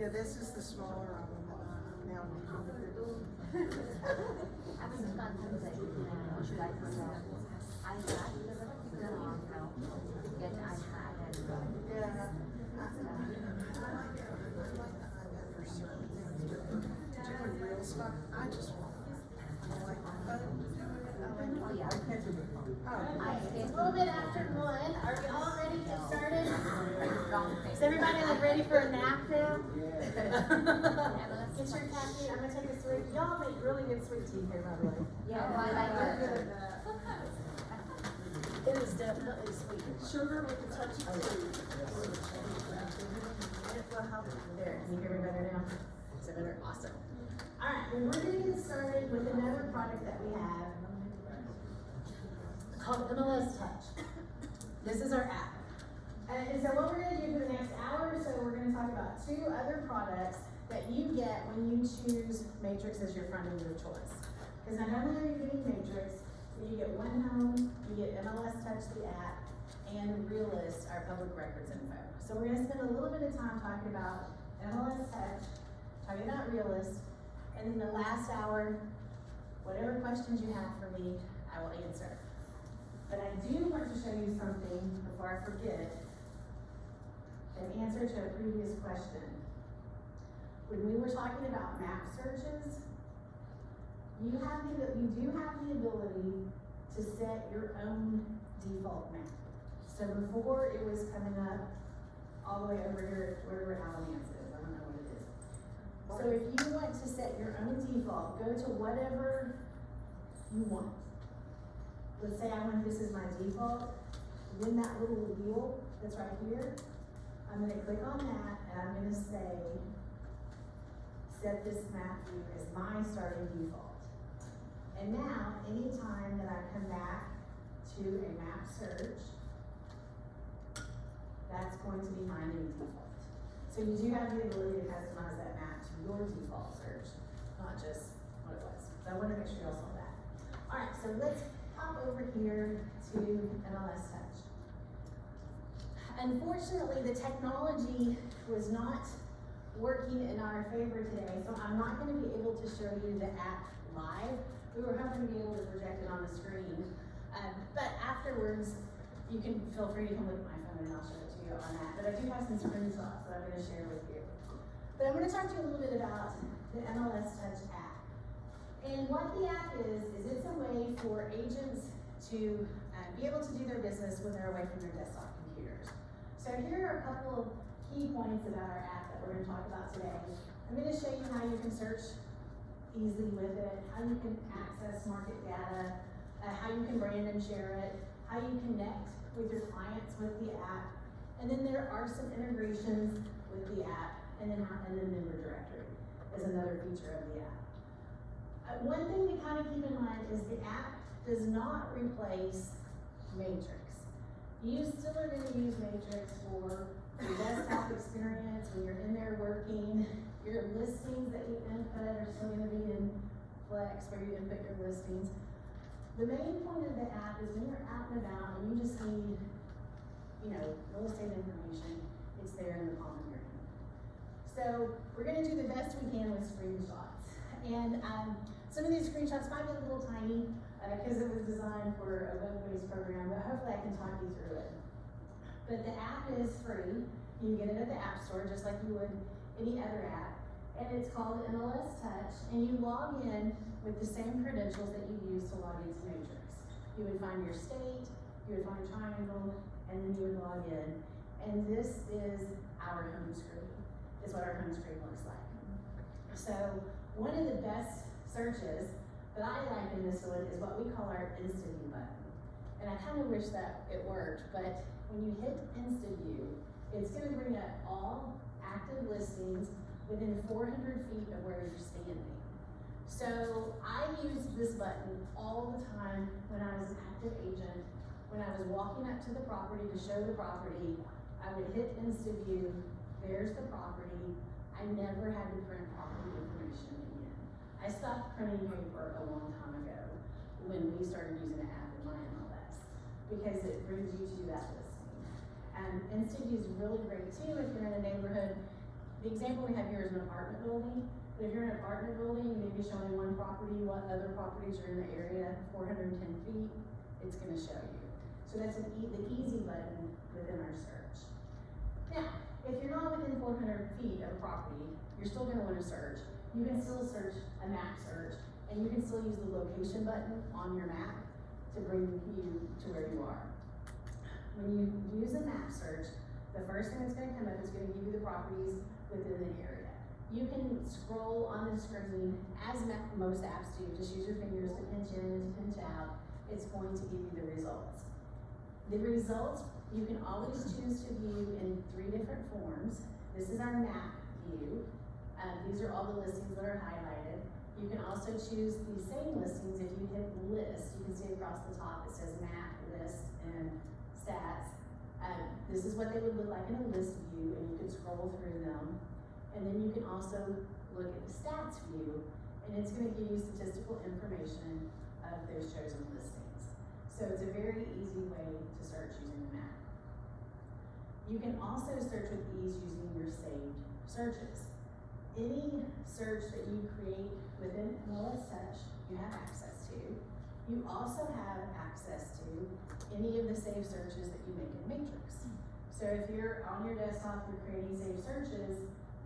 Yeah, this is the smaller of them. Now I was contemplating like I had the long now, yet I had it. yeah. I like it for certain things, but doing real stuff, I just want. I like the phone to do it. Oh, yeah. Oh, It's a little bit after 1. Are we all ready to get started? Is everybody like ready for a nap now? Get your caffeine. I'm gonna take a sweet. Y'all make really good sweet tea here, by the way. Yeah, I like it. It is definitely sweet. Sugar with a touch of sweet. It will help. There, can you hear me better now? Is it better? Awesome. All right, well, we're gonna get started with another product that we have called MLS Touch. This is our app. And so what we're gonna do for the next hour or so, we're gonna talk about 2 other products that you get when you choose Matrix as your front end of choice. Because not only are you getting Matrix, but you get OneHome, you get MLS Touch, the app, and Realist, our public records info. So we're gonna spend a little bit of time talking about MLS Touch, talking about Realist, and then the last hour, whatever questions you have for me, I will answer. But I do want to show you something before I forget, an answer to a previous question. When we were talking about map searches, you do have the ability to set your own default map. So before it was coming up all the way over here, wherever Alamance is, I don't know what it is. So if you want to set your own default, go to whatever you want. Let's say this is my default, then that little wheel that's right here, I'm gonna click on that and I'm gonna say, set this map view as my starting default. And now, anytime that I come back to a map search, that's going to be my new default. So you do have the ability to customize that map to your default search, not just what it was. So I wanna make sure y'all saw that. All right, so let's hop over here to MLS Touch. Unfortunately, the technology was not working in our favor today, so I'm not going to be able to show you the app live. We were hoping to be able to project it on the screen, but afterwards, you can feel free to come look at my phone and I'll show it to you on that. But I do have some screenshots that I'm going to share with you. But I'm going to talk to you a little bit about the MLS Touch app. And what the app is it's a way for agents to be able to do their business when they're away from their desktop computers. So here are a couple of key points about our app that we're going to talk about today. I'm going to show you how you can search easily with it, how you can access market data, how you can brand and share it, how you connect with your clients with the app, and then there are some integrations with the app, and then member directory is another feature of the app. One thing to kind of keep in mind is the app does not replace Matrix. You still are going to use Matrix for your desktop experience when you're in there working. Your listings that you input are still going to be in Flex where you input your listings. The main point of the app is when you're out and about and you just need, real estate information, it's there in the palm of your hand. So we're going to do the best we can with screenshots. And some of these screenshots might be a little tiny because it was designed for a web-based program, but hopefully I can talk you through it. But the app is free. You can get it at the App Store just like you would any other app. And it's called MLS Touch, and you log in with the same credentials that you use to log into Matrix. You would find your state, you would find Triangle, and then you would log in. And this is our home screen, is what our home screen looks like. So one of the best searches that I like in this one is what we call our Insta View button. And I kind of wish that it worked, but when you hit Insta View, it's going to bring up all active listings within 400 feet of where you're standing. So I used this button all the time when I was an active agent. When I was walking up to the property to show the property, I would hit Insta View, there's the property. I never had to print property information again. I stopped printing paper a long time ago when we started using the app in my MLS because it brings you to that listing. And Insta View is really great too if you're in a neighborhood the example we have here is an apartment building, but if you're in an apartment building, you may be showing one property, what other properties are in the area, 410 feet, it's gonna show you. So that's the easy button within our search. Now, if you're not within 400 feet of a property, you're still gonna wanna search. You can still search a map search, and you can still use the location button on your map to bring you to where you are. When you use a map search, the first thing that's gonna come up is gonna give you the properties within the area. You can scroll on the screen, as most apps do, just use your fingers to pinch in and to pinch out. It's going to give you the results. The results, you can always choose to view in 3 different forms. This is our map view. These are all the listings that are highlighted. You can also choose the same listings. If you hit list, you can see across the top it says map, list, and stats. This is what they would look like in a list view, and you can scroll through them. And then you can also look at the stats view, and it's going to give you statistical information of those chosen listings. So it's a very easy way to search using the map. You can also search with ease using your saved searches. Any search that you create within MLS Touch, you have access to. You also have access to any of the saved searches that you make in Matrix. So if you're on your desktop, you're creating saved searches,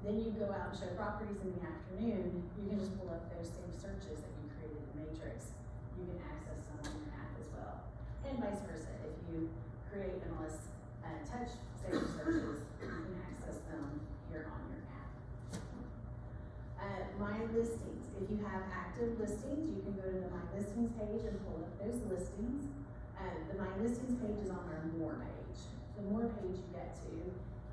then you go out and show properties in the afternoon, you can just pull up those same searches that you created in Matrix. You can access them on your app as well. And vice versa. If you create MLS Touch saved searches, you can access them here on your app. My listings. If you have active listings, you can go to the My Listings page and pull up those listings. The My Listings page is on our More page. The More page you get to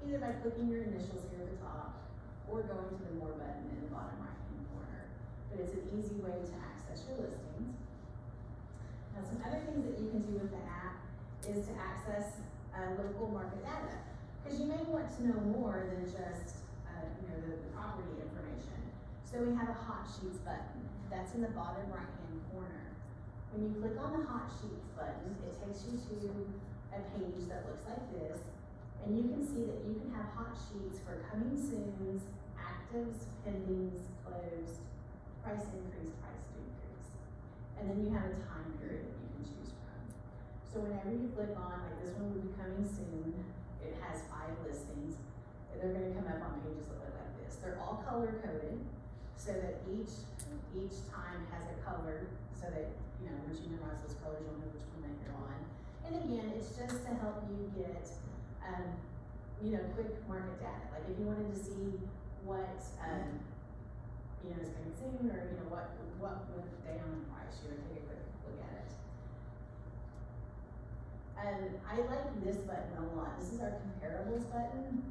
either by clicking your initials here at the top or going to the More button in the bottom right-hand corner. But it's an easy way to access your listings. Now, some other things that you can do with the app is to access local market data. Because you may want to know more than just the property information. So we have a Hot Sheets button. That's in the bottom right-hand corner. When you click on the Hot Sheets button, it takes you to a page that looks like this. And you can see that you can have hot sheets for coming soons, actives, pendings, closed, price increase, price decrease. And then you have a time period that you can choose from. So whenever you click on, like this one will be coming soon, it has 5 listings. They're gonna come up on pages that look like this. They're all color coded, so that each time has a color, so that, once you memorize those colors, you'll know which one that you're on. And again, it's just to help you get, quick market data. Like if you wanted to see what, is coming soon, or, what went down in price, you would take a quick look at it. I like this button a lot. This is our comparables button.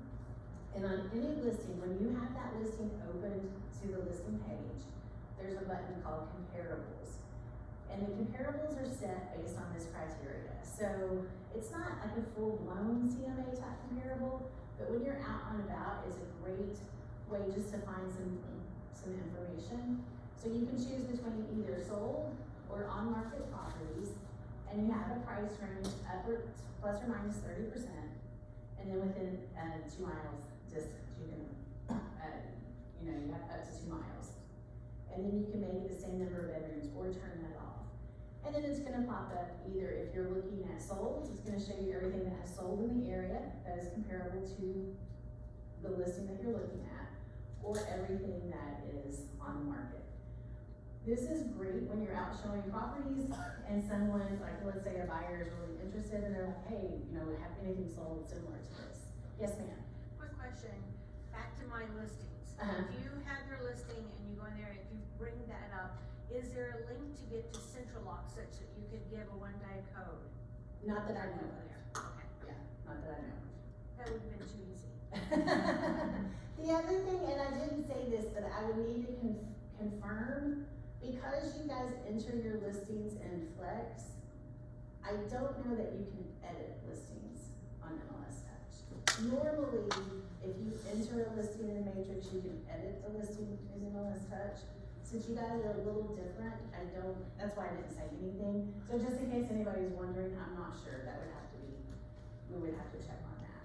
And on any listing, when you have that listing opened to the listing page, there's a button called comparables. And the comparables are set based on this criteria. So it's not like a full-blown CMA type comparable, but when you're out and about, it's a great way just to find some information. So you can choose between either sold or on-market properties, and you have a price range upward plus or minus 30%, and then within 2 miles distance, you can, you have up to 2 miles. And then you can make it the same number of bedrooms or turn that off. And then it's gonna pop up either if you're looking at solds, it's gonna show you everything that has sold in the area that is comparable to the listing that you're looking at, or everything that is on the market. This is great when you're out showing properties and someone, like let's say a buyer is really interested and they're like, hey, have anything sold similar to this? Yes, ma'am. Quick question, back to My Listings. Uh-huh. If you have your listing and you go in there, if you bring that up, is there a link to get to Central Lock such that you could give a one-day code? Not that I know of. Okay, Yeah, not that I know of. that would have been too easy. The other thing, and I didn't say this, but I would need to confirm, because you guys enter your listings in Flex, I don't know that you can edit listings on MLS Touch. Normally, if you enter a listing in Matrix, you can edit the listing in MLS Touch. Since you guys are a little different, that's why I didn't say anything. So just in case anybody's wondering, I'm not sure, we would have to check on that.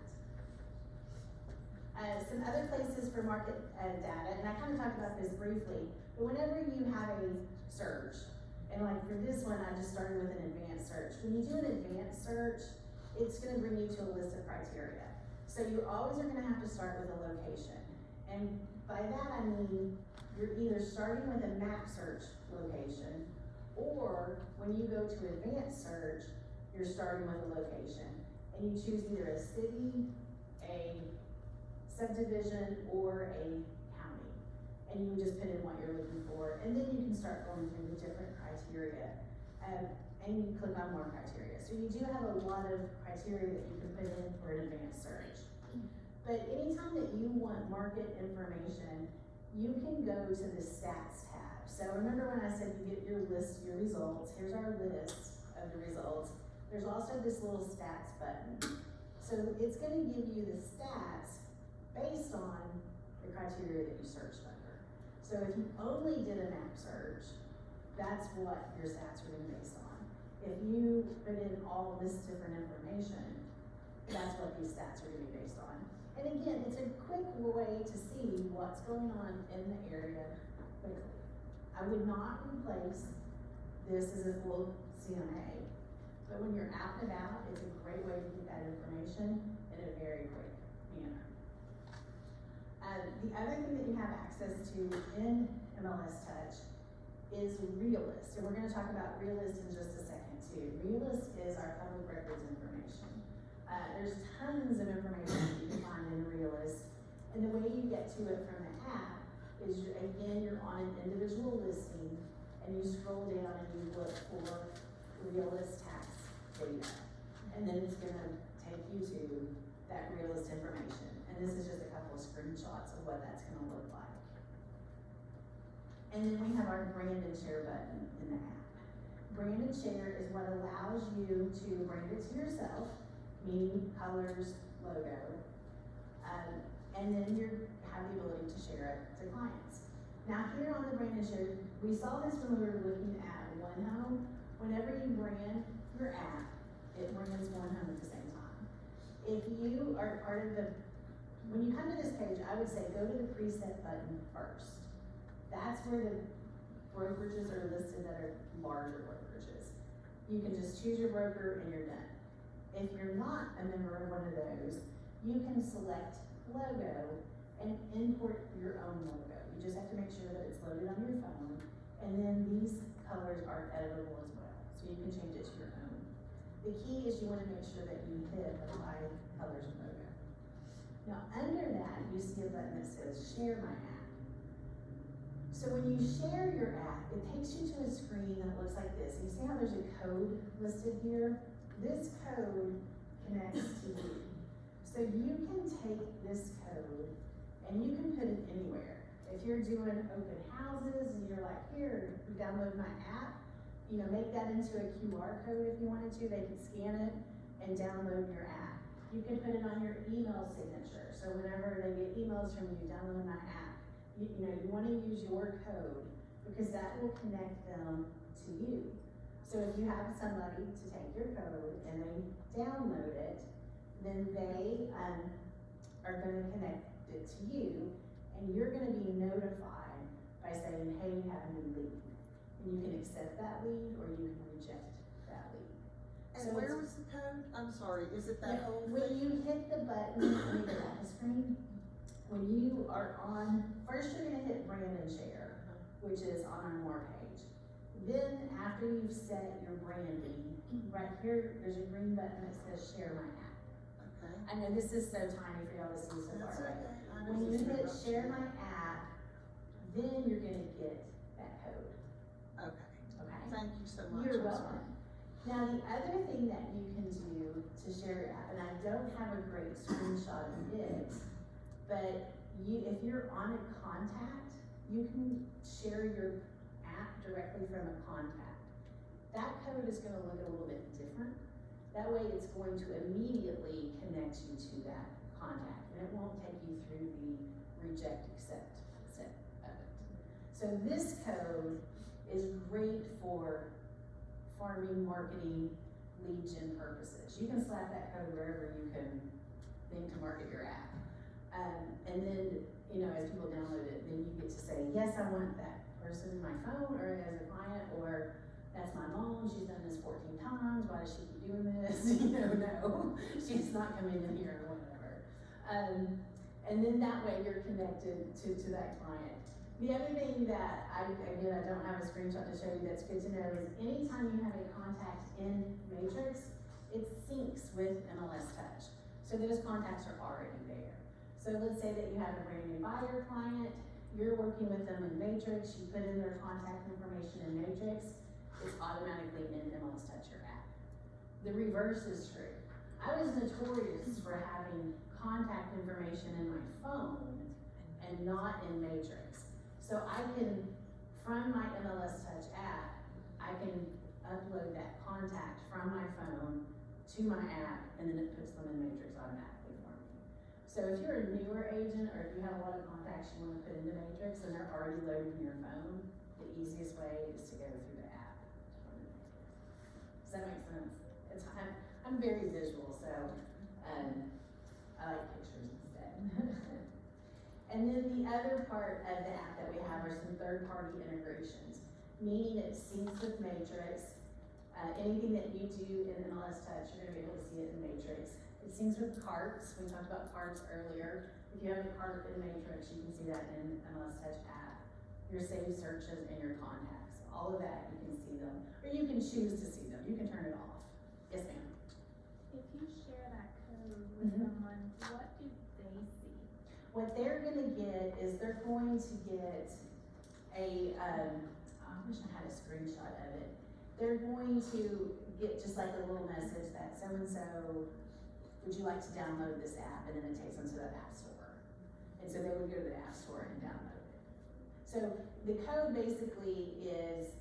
Some other places for market data, and I kind of talked about this briefly, but whenever you have a search, and like for this one, I just started with an advanced search. When you do an advanced search, it's gonna bring you to a list of criteria. So you always are gonna have to start with a location. And by that I mean, you're either starting with a map search location, or when you go to advanced search, you're starting with a location. And you choose either a city, a subdivision, or a county. And you just put in what you're looking for, and then you can start going through the different criteria. And you click on more criteria. So you do have a lot of criteria that you can put in for an advanced search. But anytime that you want market information, you can go to the stats tab. So remember when I said you get your list, your results, here's our list of the results. There's also this little stats button. So it's gonna give you the stats based on the criteria that you searched under. So if you only did a map search, that's what your stats are gonna be based on. If you put in all this different information, that's what these stats are gonna be based on. And again, it's a quick way to see what's going on in the area quickly. I would not replace this as a full CMA, but when you're out and about, it's a great way to get that information in a very quick manner. The other thing that you have access to in MLS Touch is Realist, and we're gonna talk about Realist in just a second too. Realist is our public records information. There's tons of information that you can find in Realist, and the way you get to it from the app is, again, you're on an individual listing, and you scroll down and you look for Realist tax data, and then it's gonna take you to that Realist information. And this is just a couple of screenshots of what that's gonna look like. And then we have our brand and share button in the app. Brand and share is what allows you to brand it to yourself, meaning colors, logo, and then you have the ability to share it to clients. Now here on the brand and share, we saw this when we were looking at OneHome. Whenever you brand your app, it brands OneHome at the same time. If you are part of the, when you come to this page, I would say go to the preset button first. That's where the brokerages are listed that are larger brokerages. You can just choose your broker and you're done. If you're not a member of one of those, you can select logo and import your own logo. You just have to make sure that it's loaded on your phone, and then these colors are editable as well, so you can change it to your own. The key is you want to make sure that you hit apply colors and logo. Now under that, you see a button that says share my app. So when you share your app, it takes you to a screen that looks like this. You see how there's a code listed here? This code connects to you. So you can take this code and you can put it anywhere. If you're doing open houses and you're like, here, you download my app, you know, make that into a QR code if you wanted to. They can scan it and download your app. You can put it on your email signature. So whenever they get emails from you, download my app. You know, you want to use your code because that will connect them to you. So if you have somebody to take your code and they download it, then they are going to connect it to you, and you're going to be notified by saying, hey, you have a new lead. And you can accept that lead or you can reject that lead. And So where was the code? I'm sorry, is it that whole when thing? you hit the button, let me go back to screen. When you are on, first you're gonna hit brand and share, which is on our more page. Then after you've set your branding, right here, there's a green button that says share my app. Okay. I know this is so tiny for y'all to see so That's far away. okay. I When you just hit interrupt share you. my app, then you're gonna get that code, Okay, okay? thank you so much. You're I'm sorry. welcome. Now, the other thing that you can do to share your app, and I don't have a great screenshot of it, but if you're on a contact, you can share your app directly from a contact. That code is gonna look a little bit different. That way it's going to immediately connect you to that contact, and it won't take you through the reject accept step of it. So this code is great for farming, marketing, lead gen purposes. You can slap that code wherever you can think to market your app. And And then, you know, as people download it, then you get to say, yes, I want that person in my phone or as a client, or that's my mom, she's done this 14 times, why does she keep doing this? You know, no, she's not coming in here or whatever. And then that way you're connected to that client. The other thing that I don't have a screenshot to show you that's good to know is anytime you have a contact in Matrix, it syncs with MLS Touch. So those contacts are already there. So let's say that you have a brand new buyer client, you're working with them in Matrix, you put in their contact information in Matrix, it's automatically in MLS Touch your app. The reverse is true. I was notorious for having contact information in my phone and not in Matrix. So I can, from my MLS Touch app, I can upload that contact from my phone to my app, and then it puts them in Matrix automatically for me. So if you're a newer agent, or if you have a lot of contacts you want to put into Matrix and they're already loaded in your phone, the easiest way is to go through the app. Does that make sense? I'm very visual, so I like pictures instead. And then the other part of the app that we have are some third-party integrations, meaning it syncs with Matrix. Anything that you do in MLS Touch, you're gonna be able to see it in Matrix. It syncs with carts. We talked about carts earlier. If you have a cart in Matrix, you can see that in MLS Touch app. Your saved searches and your contacts. All of that, you can see them. Or you can choose to see them. You can turn it off. Yes, ma'am. If you share that code with someone, what do they see? What they're gonna get is they're going to get a, I wish I had a screenshot of it. They're going to get just like a little message that so-and-so, would you like to download this app? And then it takes them to the app store. And so they would go to the app store and download it. So the code basically is,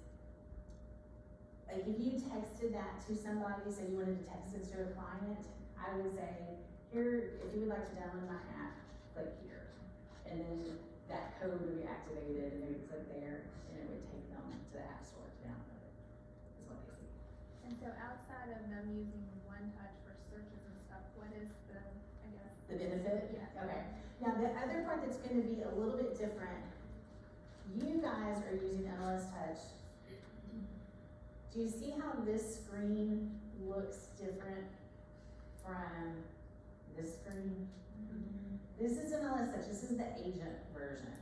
like if you texted that to somebody, say you wanted to text it to a client, I would say, here, if you would like to download my app, click here. And then that code would be activated and they would click there and it would take them to the app store to download it, is what they see. And so outside of them using OneTouch for searches and stuff, what is the, I guess? The benefit? Yeah. Okay. Now the other part that's gonna be a little bit different, you guys are using MLS Touch. Do you see how this screen looks different from this screen? This is MLS Touch, this is the agent version.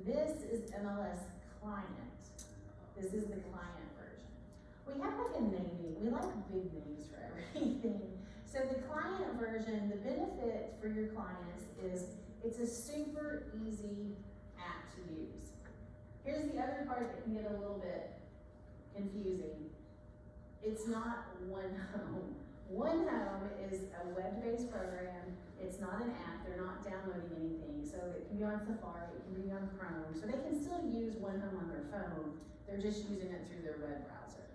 This is MLS Client. This is the client version. We have like a naming, we like big names for everything. So the client version, the benefit for your clients is it's a super easy app to use. Here's the other part that can get a little bit confusing. It's not OneHome. OneHome is a web-based program. It's not an app. They're not downloading anything. So it can be on Safari, it can be on Chrome. So they can still use OneHome on their phone. They're just using it through their web browser.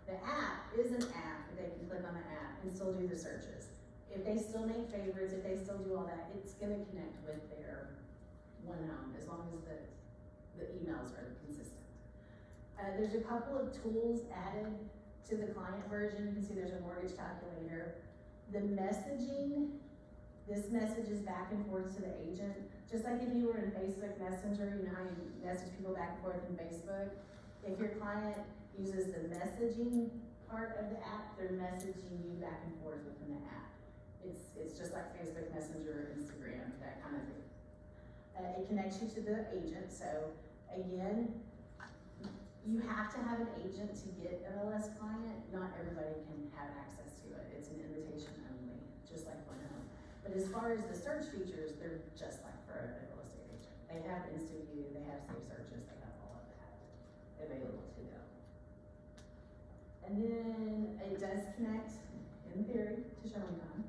The app is an app that they can click on the app and still do the searches. If they still make favorites, if they still do all that, it's gonna connect with their OneHome as long as the emails are consistent. There's a couple of tools added to the client version. You can see there's a mortgage calculator. The messaging, this message is back and forth to the agent. Just like if you were in Facebook Messenger, you know how you message people back and forth in Facebook? If your client uses the messaging part of the app, they're messaging you back and forth within the app. It's just like Facebook Messenger, Instagram, that kind of thing. It connects you to the agent. So again, you have to have an agent to get MLS Client. Not everybody can have access to it. It's an invitation only, just like OneHome. But as far as the search features, they're just like for a real estate agent. They have Instant View, they have Save Searches, they have all of that available to them. And then it does connect, in theory, to showing time.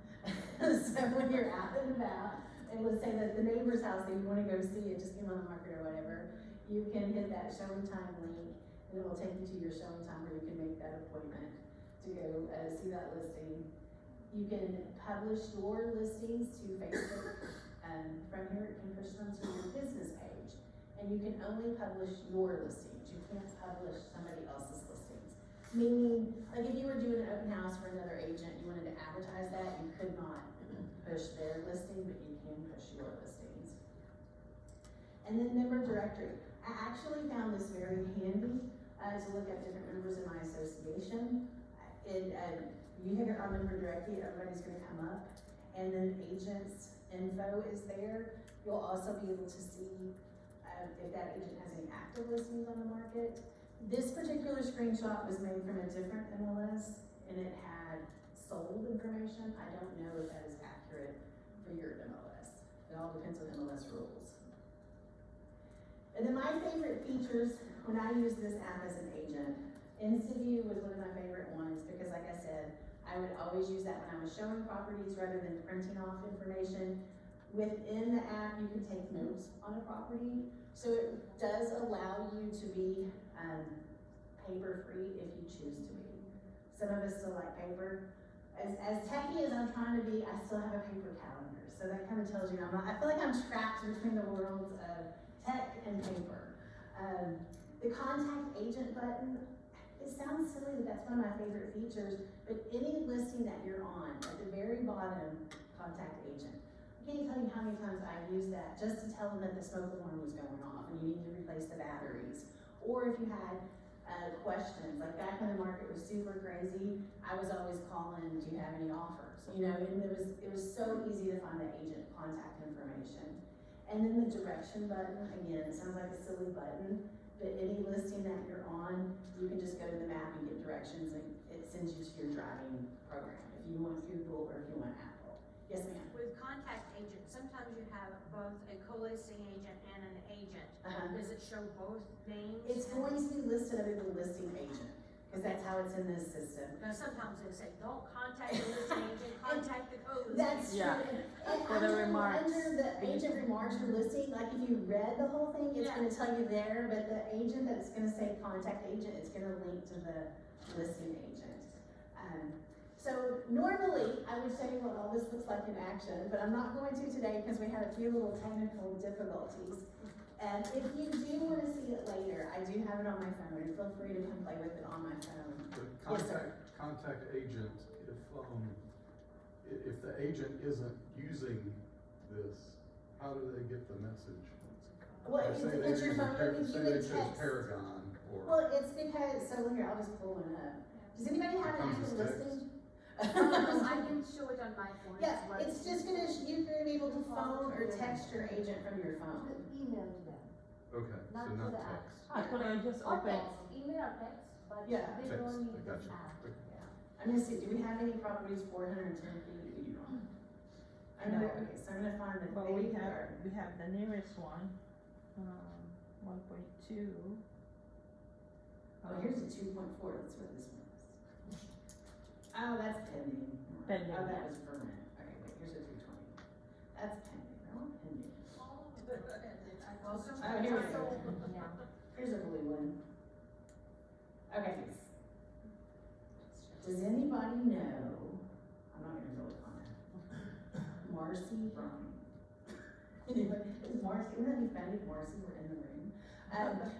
So when you're out and about, and let's say that the neighbor's house that you want to go see, it just came on the market or whatever, you can hit that showing time link, and it will take you to your showing time where you can make that appointment to go see that listing. You can publish your listings to Facebook, and from here it can push them to your business page. And you can only publish your listings. You can't publish somebody else's listings. Meaning, like if you were doing an open house for another agent, you wanted to advertise that, you could not push their listing, but you can push your listings. And then member directory. I actually found this very handy, to look at different members in my association. You hit it on member directory, everybody's gonna come up. And then agents info is there. You'll also be able to see, if that agent has any active listings on the market. This particular screenshot was made from a different MLS, and it had sold information. I don't know if that is accurate for your MLS. It all depends on MLS rules. And then my favorite features when I use this app as an agent, Instant View was one of my favorite ones because, like I said, I would always use that when I was showing properties rather than printing off information. Within the app, you can take notes on a property. So it does allow you to be paper-free if you choose to be. Some of us still like paper. As techy as I'm trying to be, I still have a paper calendar. So that kind of tells you I feel like I'm trapped between the worlds of tech and paper. The contact agent button, it sounds silly, but that's one of my favorite features, but any listing that you're on, at the very bottom, contact agent. I can't tell you how many times I used that just to tell them that the smoke alarm was going off and you need to replace the batteries. Or if you had questions, like back when the market was super crazy, I was always calling, do you have any offers? You know, and it was so easy to find the agent contact information. And then the direction button, again, it sounds like a silly button, but any listing that you're on, you can just go to the map and get directions, and it sends you to your driving program, if you want Google or if you want Apple. Yes, ma'am? With contact agent, sometimes you have both a co-listing agent and an agent. Does it show both names? It's going to be listed under the listing agent, because that's how it's in this system. Now, sometimes they say, don't contact the listing agent, contact the co-listing. That's true. Yeah. And For the remarks. Under the agent remarks or listing, like if you read the whole thing, it's gonna tell you there, but the agent that's gonna say contact agent, it's gonna link to the listing agent. So normally, I would show you what all this looks like in action, but I'm not going to today because we had a few little technical difficulties. And if you do wanna see it later, I do have it on my phone, and feel free to come play with it on my phone. The Yes, sir. contact agent, if the agent isn't using this, how do they get the message? Well, Say it's they your use phone, you say would they choose text. Paragon or. Well, it's because, so here, I'll just pull one up. Does anybody have an It comes active as text. listing? I can show it on my phone. Yeah, as well. it's just you're gonna be able to phone or text your agent from your phone. Email to them, Okay, not so to not the app. text. I could I just Or open, text, email or text, but Yeah. they Text, don't I need got this you. app. Okay. I'm gonna see, do we have any properties 410 feet? We don't. I'm gonna, okay, so I'm gonna find the but we big have, yard. we have the nearest one, 1.2. Oh, here's the 2.4, that's what this one is. Oh, that's pending. Pending, Oh, that yeah. was permanent. Okay, wait, here's a 320. That's pending, I want pending. Welcome. Oh, here we go. Yeah. Here's a blue one. Okay. Does anybody know, I'm not gonna go on it. Marcy Brown. Anybody, is Marcy, wouldn't that be funny if Marcy were in the room?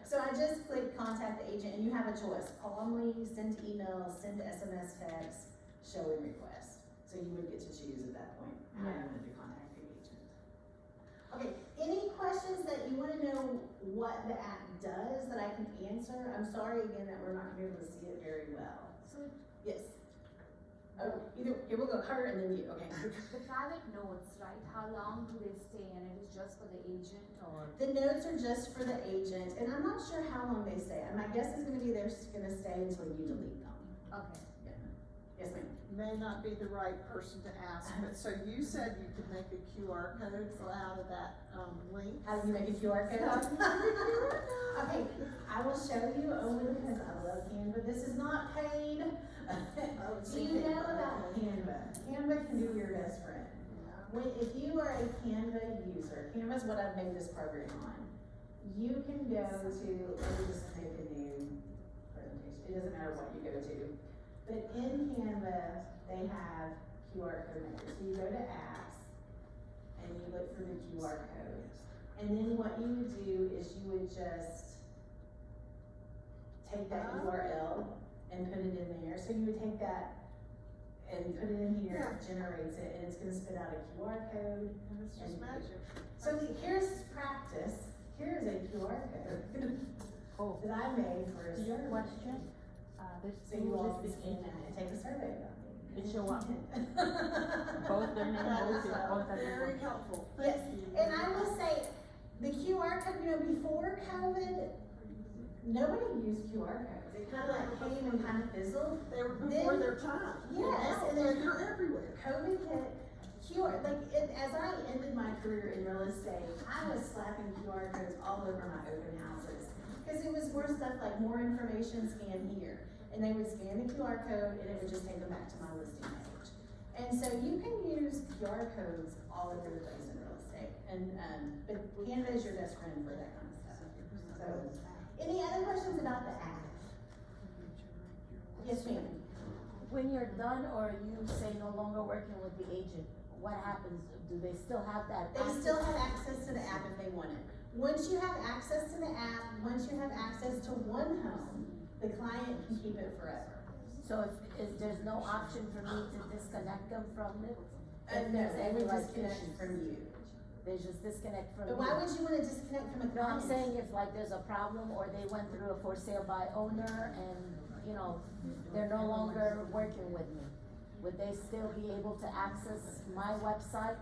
So I just clicked contact the agent and you have a choice. Call me, send email, send SMS text, show a request. So you would get to choose at that point how you wanted to contact the agent. Okay, any questions that you wanna know what the app does that I can answer? I'm sorry again that we're not gonna be able to see it very well. So Yes. Oh, here we'll go her and then you, okay. the private notes, right, how long do they stay and it is just for the agent or? The notes are just for the agent, and I'm not sure how long they stay. My guess is gonna be they're gonna stay until you delete them. Okay. Yeah. Yes, ma'am. May not be the right person to ask, but so you said you could make a QR code out of that, link? How do you make a QR code? Okay, I will show you only because I love Canva. This is not paid. Do you know about Canva? Canva can be your best friend. If you are a Canva user, Canva is what I've made this program on. You can go to, let me just make a new presentation. It doesn't matter what you go to. But in Canva, they have QR code makers. So you go to apps and you look for the QR code. And then what you would do is you would just take that URL and put it in there. So you would take that and put it in here, it generates it, and it's gonna spit out a QR code. And it's just magic. So here's practice. QR code Oh, that I made for a your survey. question? There's So two you all can listed scan that agents. and take a survey about me. It show up. Both their name, both their, both at the Very front. helpful. Yes, and I will say, the QR code, you know, before COVID, nobody used QR codes. It kind of like came and kind of fizzled. They were before Then- their time. Yes, And and now then- they're everywhere. COVID hit, QR, like, as I ended my career in real estate, I was slapping QR codes all over my open houses. Cause it was more stuff like more information, scan here. And they would scan the QR code and it would just take them back to my listing page. And so you can use QR codes all over the place in real estate. And, but Canva is your best friend for that kind of stuff. So, any other questions about the app? Yes, ma'am. When you're done or you say no longer working with the agent, what happens? Do they still have that? They still have access to the app if they want it. Once you have access to the app, once you have access to OneHome, the client can keep it forever. So there's no option for me to disconnect them from it? If No, there's they any would like disconnect issues? from you. They just disconnect from me? But why would you wanna disconnect from a No, I'm client? saying if like there's a problem or they went through a for sale by owner and, you know, they're no longer working with me, would they still be able to access my website?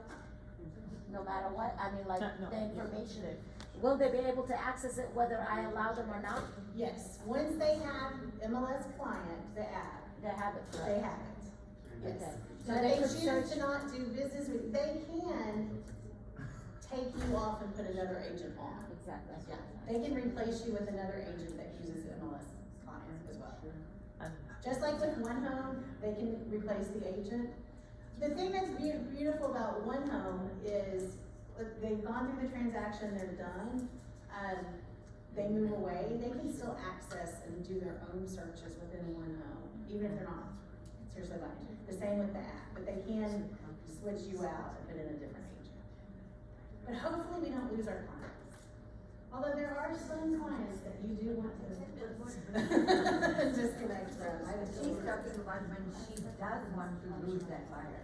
No matter what, I mean, like No. the information, will they be able to access it whether I allow them or not? Yes, once they have MLS client, the app, They have it they forever. have it. Yes. Okay. Now, So they they could choose search- to not do business with, they can take you off and put another agent on. Exactly, that's Yeah, what they can replace you with another agent that uses MLS clients as well. And Just like with OneHome, they can replace the agent. The thing that's beautiful about OneHome is, look, they've gone through the transaction, they're done, they move away, they can still access and do their own searches within OneHome, even if they're not seriously buying. The same with the app, but they can switch you out and put in a different agent. But hopefully we don't lose our clients. Although there are some clients that you do want to disconnect from. She's talking about when she does want to lose that buyer.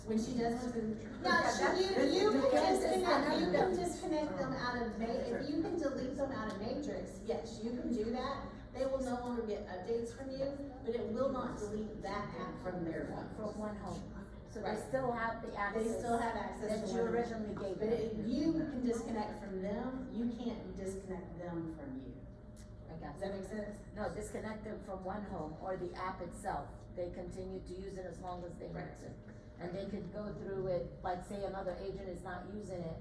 When she does want to, yeah, that's- you this can is disconnect, you can happening. disconnect them out of if you can delete them out of Matrix, yes, you can do that. They will no longer get updates from you, but it will not delete that app from their phone. From one home. So they Right. still have the access. They still have access that to you OneHome. originally gave But them. you can disconnect from them, you can't disconnect them from you. I got Does that make sense? No, disconnect them from one home or the app itself. They continue to use it as long as they need Right. to. And they could go through it, like say another agent is not using it,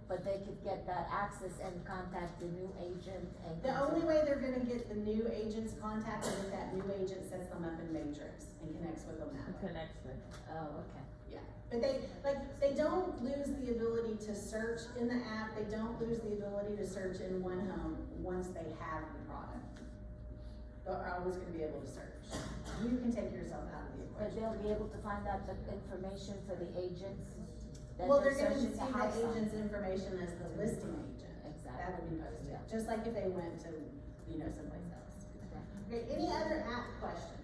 but they could get that access and contact the new agent and. The only way they're gonna get the new agent's contact is if that new agent sets them up in Matrix and connects with them that it way. connects with. Oh, okay. Yeah, but they don't lose the ability to search in the app, they don't lose the ability to search in OneHome once they have the product. They're always gonna be able to search. You can take yourself out of the But equation. they'll be able to find out the information for the agents that Well, they're they're gonna searching see to the house on. agent's information as the listing agent. Exactly. That would be posted, Yeah. just like if they went to, someplace else. Okay, any other app questions?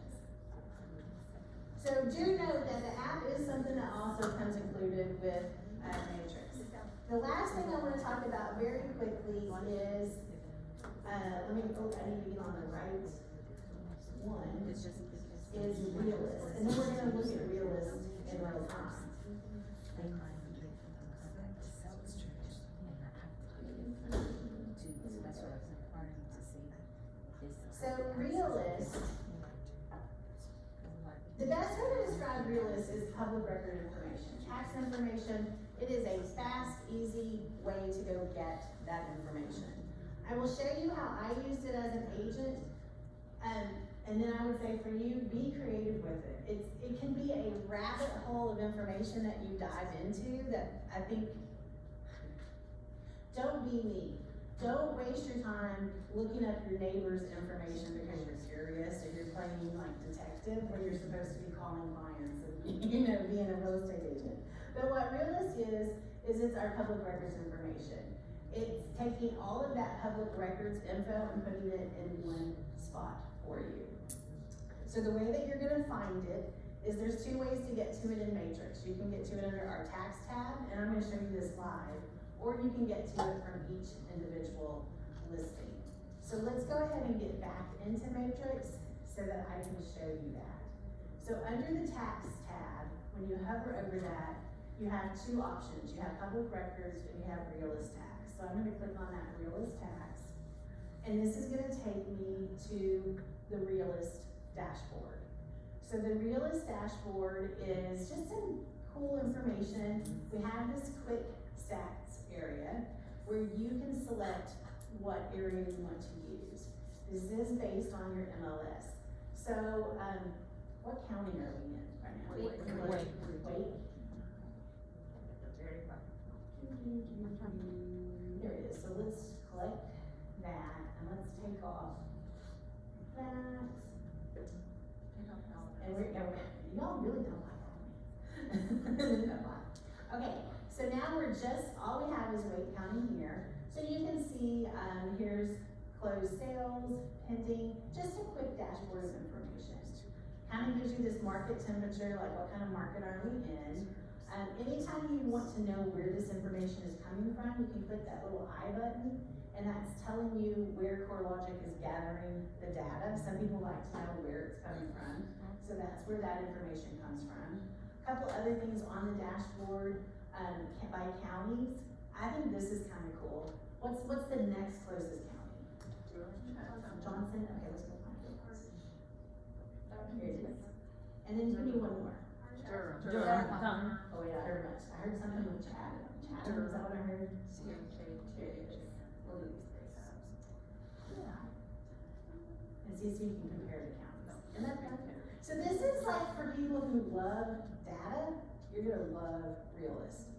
So do note that the app is something that also comes included with, Matrix. The last thing I wanna talk about very quickly is, I need to get on the right one, It's just. is Realist, and then we're gonna look at Realist in real time. So Realist, the best way to describe Realist is public record information, tax information. It is a fast, easy way to go get that information. I will show you how I used it as an agent, and then I would say for you, be creative with it. It can be a rabbit hole of information that you dive into that I think, don't be me. Don't waste your time looking up your neighbor's information because you're curious or you're playing like detective when you're supposed to be calling clients and, being a real estate agent. But what Realist is it's our public records information. It's taking all of that public records info and putting it in one spot for you. So the way that you're gonna find it is there's two ways to get to it in Matrix. You can get to it under our tax tab, and I'm gonna show you this live, or you can get to it from each individual listing. So let's go ahead and get back into Matrix so that I can show you that. So under the tax tab, when you hover over that, you have two options. You have public records and you have Realist tax. So I'm gonna click on that Realist tax. And this is gonna take me to the Realist dashboard. So the Realist dashboard is just some cool information. We have this quick stats area where you can select what area you want to use. This is based on your MLS. So, what county are we in right now? Wait. There it is. So let's click that and let's take off that. And y'all really don't like that. Okay, so now all we have is Wake County here. So you can see, here's closed sales, pending, just a quick dashboard of information. Kind of gives you this market temperature, like what kind of market are we in. Anytime you want to know where this information is coming from, you can click that little I button, and that's telling you where CoreLogic is gathering the data. Some people like to know where it's coming from, so that's where that information comes from. A couple other things on the dashboard, by counties. I think this is kind of cool. What's the next closest county? Johnson? Okay, let's go find it. Here it is. And then give me one more. Durham. Oh yeah, I heard something with Chatham. Chatham, is that what I heard? Here it is. We'll do these three tabs. Yeah. And see so you can compare the counties. And that's fun. So this is like for people who love data, you're gonna love Realist.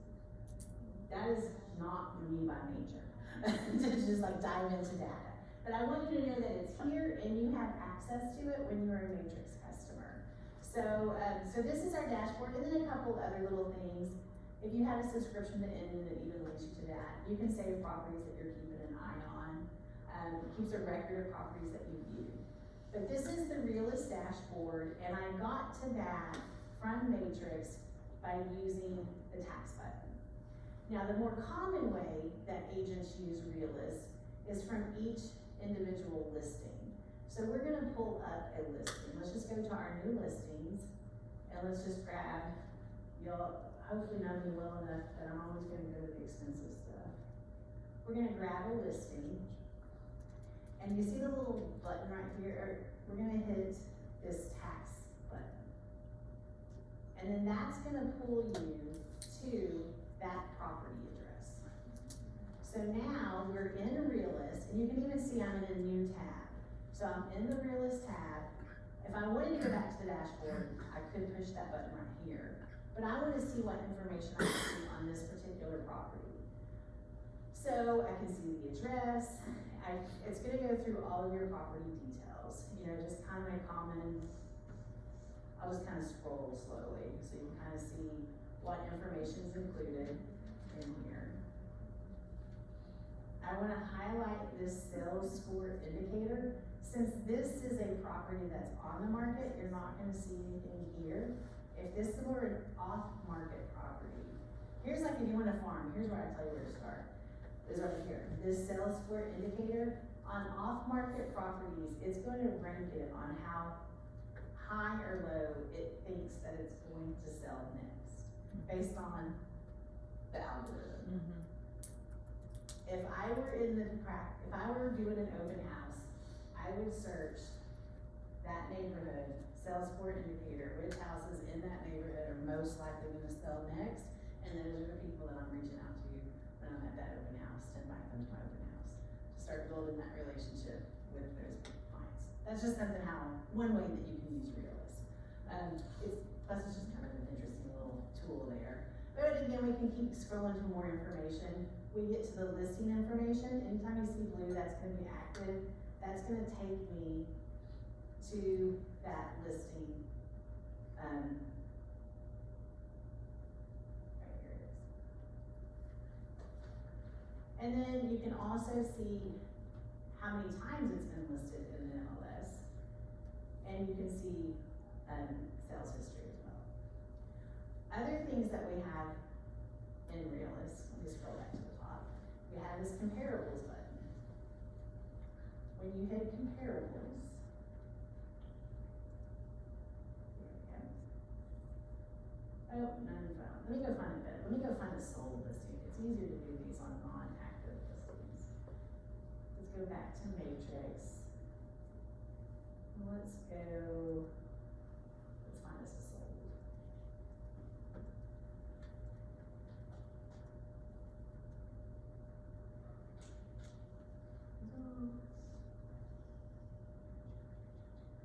That is not me by nature. To just like dive into data. But I want you to know that it's here and you have access to it when you're a Matrix customer. So this is our dashboard, and then a couple other little things. If you have a subscription to N, it even links you to that. You can save properties that you're keeping an eye on. It keeps a record of properties that you view. But this is the Realist dashboard, and I got to that from Matrix by using the tax button. Now, the more common way that agents use Realist is from each individual listing. So we're gonna pull up a listing. Let's just go to our new listings, and let's just grab, you'll hopefully know me well enough that I'm always gonna go to the expensive stuff. We're gonna grab a listing, and you see the little button right here, we're gonna hit this tax button. And then that's gonna pull you to that property address. So now we're in a Realist, and you can even see I'm in a new tab. So I'm in the Realist tab. If I wanted to go back to the dashboard, I could push that button right here. But I want to see what information I can see on this particular property. So I can see the address. It's gonna go through all of your property details. You know, just kind of a common, I'll just kind of scroll slowly so you can kind of see what information is included in here. I want to highlight this sales score indicator. Since this is a property that's on the market, you're not going to see anything here. If this were an off-market property, here's like if you want to farm, here's where I tell you where to start. Is right here. This sales score indicator on off-market properties, it's going to rank it on how high or low it thinks that it's going to sell next, based on the algorithm. If I were doing an open house, I would search that neighborhood, sales score indicator, which houses in that neighborhood are most likely gonna sell next, and those are the people that I'm reaching out to when I'm at that open house, to invite them to my open house, to start building that relationship with those clients. That's just something one way that you can use Realist. Plus it's just kind of an interesting little tool there. But again, we can keep scrolling to more information. We get to the listing information. Anytime you see blue, that's gonna be active. That's gonna take me to that listing. Right here it is. And then you can also see how many times it's been listed in an MLS. And you can see sales history as well. Other things that we have in Realist, let me scroll back to the top. We have this comparables button. when you hit comparables. There we go. Oh, none found. Let me go find a bit. Let me go find a sold listing. It's easier to do these on non-active listings. Let's go back to Matrix. Let's find us a sold.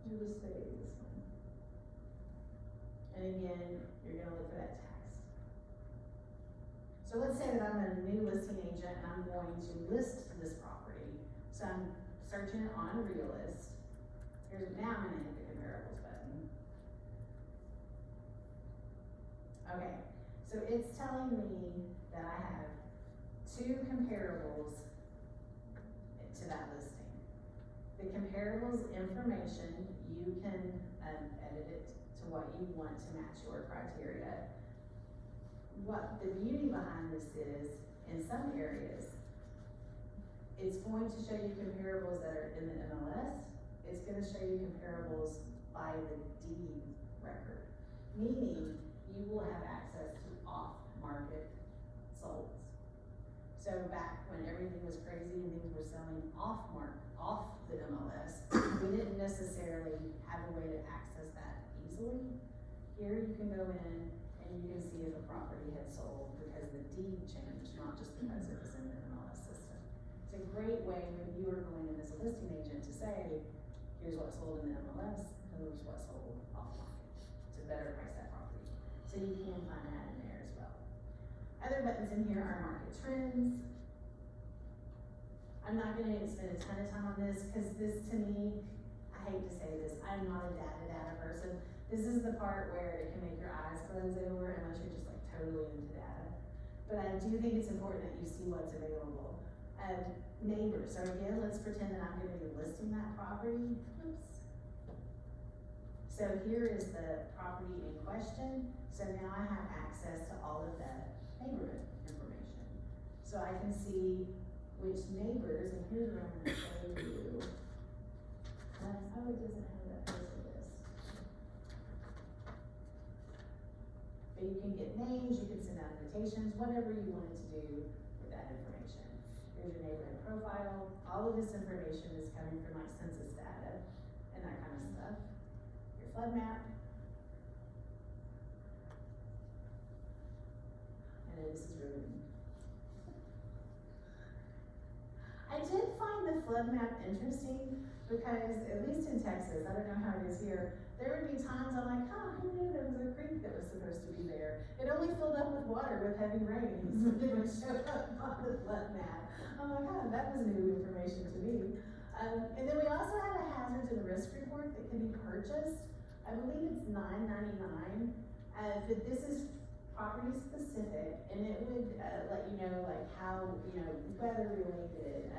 We'll just say this one. And again, you're gonna look for that text. So let's say that I'm a new listing agent and I'm going to list this property. So I'm searching it on Realist. Now I'm gonna hit the comparables button. Okay, so it's telling me that I have 2 comparables to that listing. The comparables information, you can edit it to what you want to match your criteria. What the beauty behind this is, in some areas, it's going to show you comparables that are in the MLS. It's gonna show you comparables by the deed record, meaning you will have access to off-market solds. So back when everything was crazy and things were selling off the MLS, we didn't necessarily have a way to access that easily. Here you can go in and you can see if a property had sold because the deed changed, not just because it was in the MLS system. It's a great way when you are going in as a listing agent to say, here's what sold in the MLS, here's what sold off market, to better price that property. So you can find that in there as well. Other buttons in here are market trends. I'm not gonna spend a ton of time on this, because this to me, I hate to say this, I'm not a data person. This is the part where it can make your eyes glaze over unless you're just like totally into data. But I do think it's important that you see what's available. Neighbors, so again, let's pretend that I'm gonna be listing that property. Oops. So here is the property in question. So now I have access to all of that neighborhood information. So I can see which neighbors, and here's what I'm gonna show you. Oh, it doesn't have that posted list. But you can get names, you can send out invitations, whatever you wanted to do with that information. Here's your neighborhood profile. All of this information is coming from like census data and that kind of stuff. Your flood map. And then this is really neat. I did find the flood map interesting because, at least in Texas, I don't know how it is here, there would be times I'm like, oh, who knew there was a creek that was supposed to be there? It only filled up with water with heavy rains, but it would show up on the flood map. I'm like, oh, that was new information to me. And then we also have a hazards and risk report that can be purchased. I believe it's $9.99, but this is property specific, and it would let you know like how, weather related,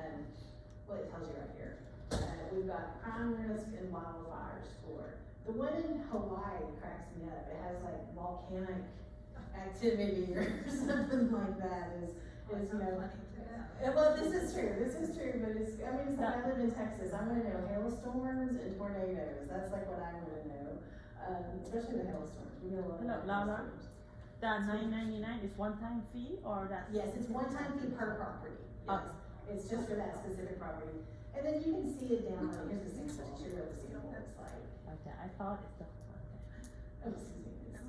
well, it tells you right here. We've got crime risk and wildfire score. The one in Hawaii cracks me up. It has like volcanic activity or something like that. Well, this is true, but it's like I live in Texas. I wanna know hailstorms and tornadoes. That's like what I wanna know, especially the hailstorms. We get a lot of Laura? hailstorms. That $9.99 is one-time fee, or that? Yes, it's one-time fee per property, yes. It's just for that specific property. And then you can see it down, like, here's the sample, show you what the sample looks like. Okay, I thought it's the one. Oh, excuse me. Okay,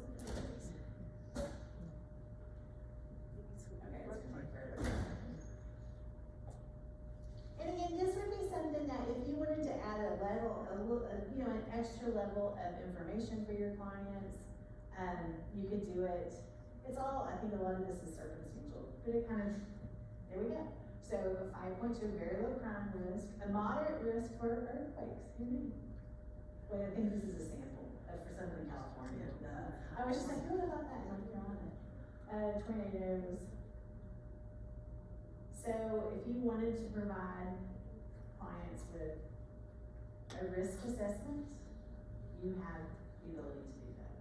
it's gonna take forever. And again, this would be something that if you wanted to add an extra level of information for your clients, you could do it. It's all, I think a lot of this is circumstantial, but it kind of, there we go. So a 5.2, very low crime risk, a moderate risk for earthquakes, who knew? Well, I think this is a sample for something in California. I was just like, what about that in North Carolina? Tornadoes. So if you wanted to provide clients with a risk assessment, you have the ability to do that.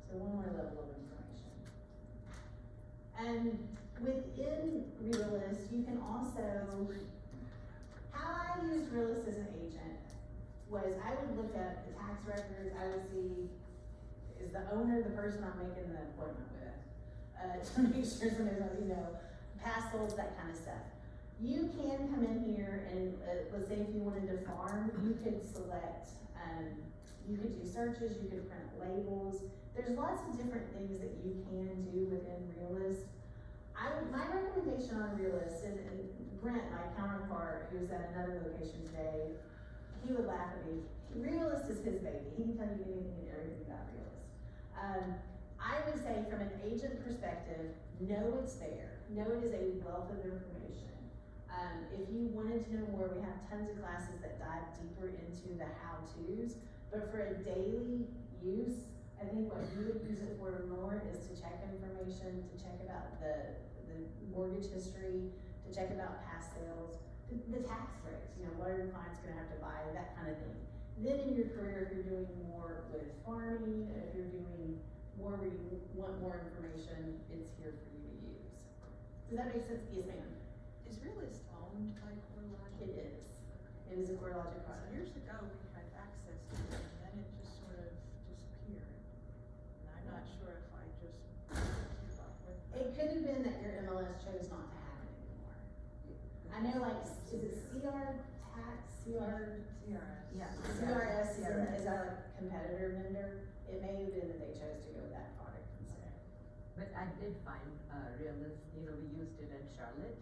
So one more level of information. And within Realist, you can also How I used Realist as an agent was I would look up the tax records, I would see, is the owner the person I'm making the appointment with? To make sure somebody's not, past holds, that kind of stuff. You can come in here and, let's say if you wanted to farm, you could select, you could do searches, you could print labels. There's lots of different things that you can do within Realist. My recommendation on Realist, and Brent, my counterpart, who's at another location today, he would laugh at me. Realist is his baby. He can tell you anything and everything about Realist. I would say from an agent perspective, know it's there. Know it is a wealth of information. If you wanted to know more, we have tons of classes that dive deeper into the how-tos, but for a daily use, I think what you would use it for more is to check information, to check about the mortgage history, to check about past sales, the tax breaks, what are your clients gonna have to buy, that kind of thing. Then in your career, if you're doing more with farming, if you're doing more where you want more information, it's here for you to use. Does that make sense? Yes, ma'am. Is Realist owned by CoreLogic? It is. It is a CoreLogic product. Years ago, we had access to it, and then it just sort of disappeared. And I'm not sure if I just gave up with it. It could have been that your MLS chose not to have it anymore. I know, like, is it CR Tax, CR? CRS. Yeah. CRS is our competitor vendor. It may have been that they chose to go with that product instead. But I did find Realist, we used it at Charlotte.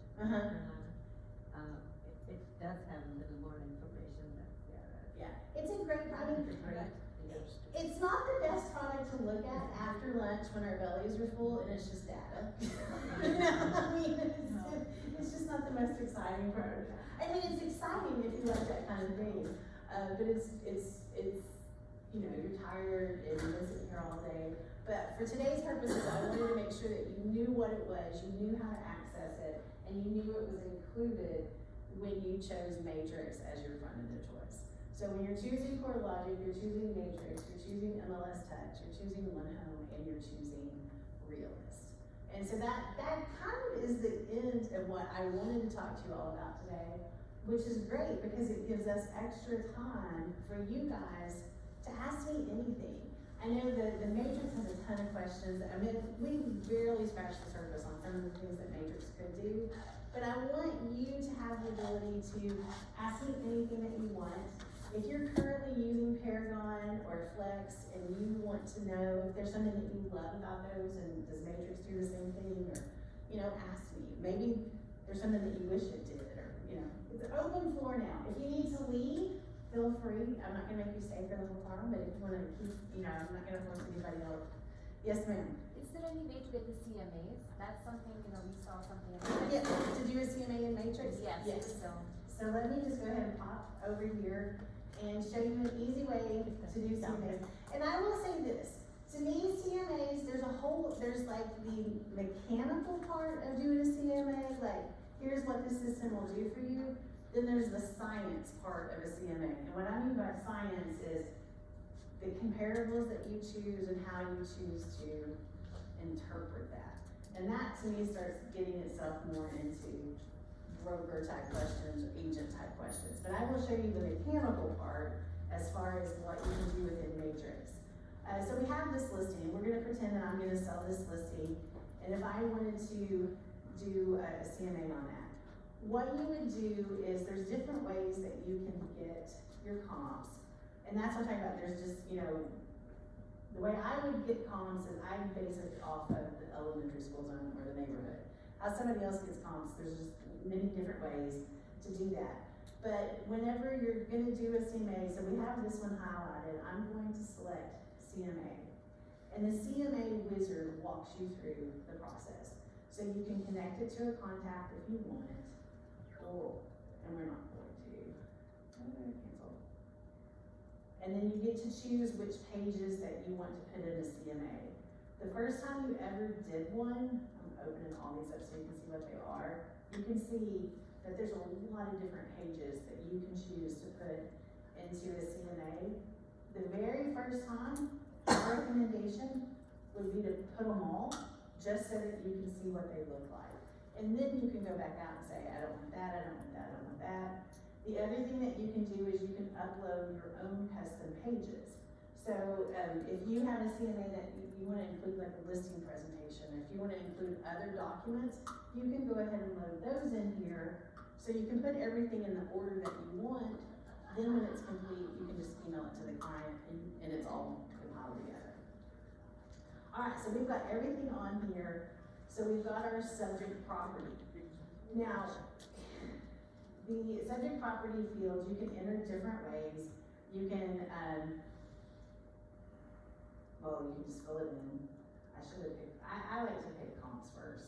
It does have a little more information than CRS. Yeah, it's a great product. It's great. It's not the best product to look at after lunch when our bellies are full and it's just data. It's just not the most exciting part. I mean, it's exciting if you like that kind of thing, but it's you're tired and you've been sitting here all day. But for today's purposes, I wanted to make sure that you knew what it was, you knew how to access it, and you knew it was included when you chose Matrix as your front-end choice. So when you're choosing CoreLogic, you're choosing Matrix, you're choosing MLS Touch, you're choosing OneHome, and you're choosing Realist. And so that kind of is the end of what I wanted to talk to you all about today, which is great because it gives us extra time for you guys to ask me anything. I know that the Matrix has a ton of questions. I mean, we barely scratched the surface on some of the things that Matrix could do, but I want you to have the ability to ask me anything that you want. If you're currently using Paragon or Flex and you want to know if there's something that you love about those and does Matrix do the same thing, or, ask me. Maybe there's something that you wish it did, or, it's an open floor now. If you need to leave, feel free. I'm not gonna make you stay for the whole time, but if you wanna keep, I'm not gonna force anybody else. Yes, ma'am. Is there any way to get the CMAs? That's something, we saw something. Yeah, to do a CMA in Matrix? Yes. So let me just go ahead and pop over here and show you an easy way to do CMAs. And I will say this, to me, CMAs, there's like the mechanical part of doing a CMA, like, here's what the system will do for you. Then there's the science part of a CMA. And what I mean by science is the comparables that you choose and how you choose to interpret that. And that to me starts getting itself more into broker type questions or agent type questions. But I will show you the mechanical part as far as what you can do within Matrix. So we have this listing. We're gonna pretend that I'm gonna sell this listing. And if I wanted to do a CMA on that, what you would do is there's different ways that you can get your comps. And that's what I'm talking about. There's just, the way I would get comps is I base it off of the elementary school zone or the neighborhood. How somebody else gets comps, there's just many different ways to do that. But whenever you're gonna do a CMA, so we have this one highlighted, I'm going to select CMA. And the CMA wizard walks you through the process. So you can connect it to a contact if you want it, and we're not going to, cancel. And then you get to choose which pages that you want to put in a CMA. The first time you ever did one, I'm opening all these up so you can see what they are, you can see that there's a lot of different pages that you can choose to put into a CMA. The very first time, our recommendation would be to put them all, just so that you can see what they look like. And then you can go back out and say, I don't want that, I don't want that, I don't want that. The other thing that you can do is you can upload your own custom pages. So, if you have a CMA that you wanna include like a listing presentation, if you wanna include other documents, you can go ahead and load those in here. So you can put everything in the order that you want, then when it's complete, you can just email it to the client and it's all compiled together. Alright, so we've got everything on here. So we've got our subject property. Now, the subject property fields, you can enter different ways. You can, well, you can just fill it in. I should have picked, I like to pick comps first.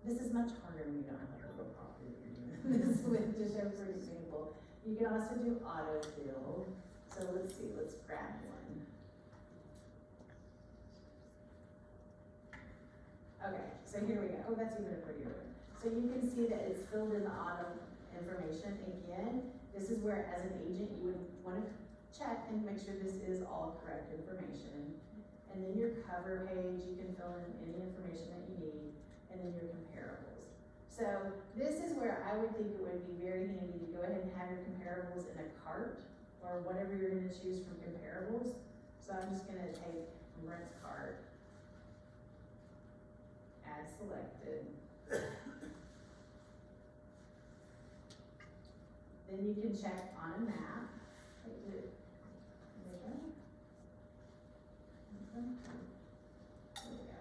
This is much harder when you don't have a real property that you're doing this with, to show for example. You can also do autofill. So let's see, let's grab one. Okay, so here we go. Oh, that's even a prettier one. So you can see that it's filled in the auto information. Again, this is where as an agent you would want to check and make sure this is all correct information. And then your cover page, you can fill in any information that you need, and then your comparables. So this is where I would think it would be very handy to go ahead and have your comparables in a cart or whatever you're going to choose from comparables. So I'm just going to take Brent's cart, add selected. Then you can check on a map. There we go. There we go.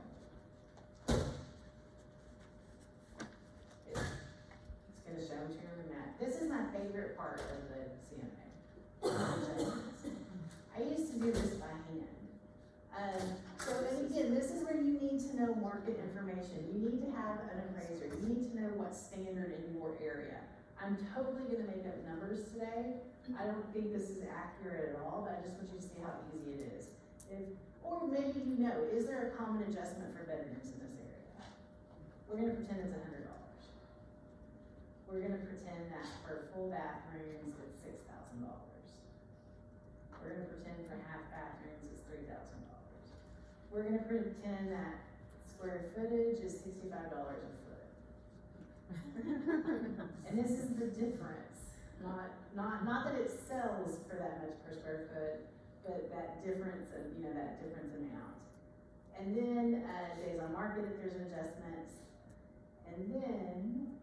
It's gonna show them to you on the map. This is my favorite part of the CMA. I used to do this by hand. So, and again, this is where you need to know market information. You need to have an appraiser. You need to know what's standard in your area. I'm totally gonna make up numbers today. I don't think this is accurate at all, but I just want you to see how easy it is. Or maybe you know, is there a common adjustment for bedrooms in this area? We're gonna pretend it's $100. We're gonna pretend that for full bathrooms, it's $6,000. We're gonna pretend for half bathrooms, it's $3,000. We're gonna pretend that square footage is $65 a foot. And this is the difference, not that it sells for that much per square foot, but that difference of, that difference amount. And then, days on market if there's adjustments. And then,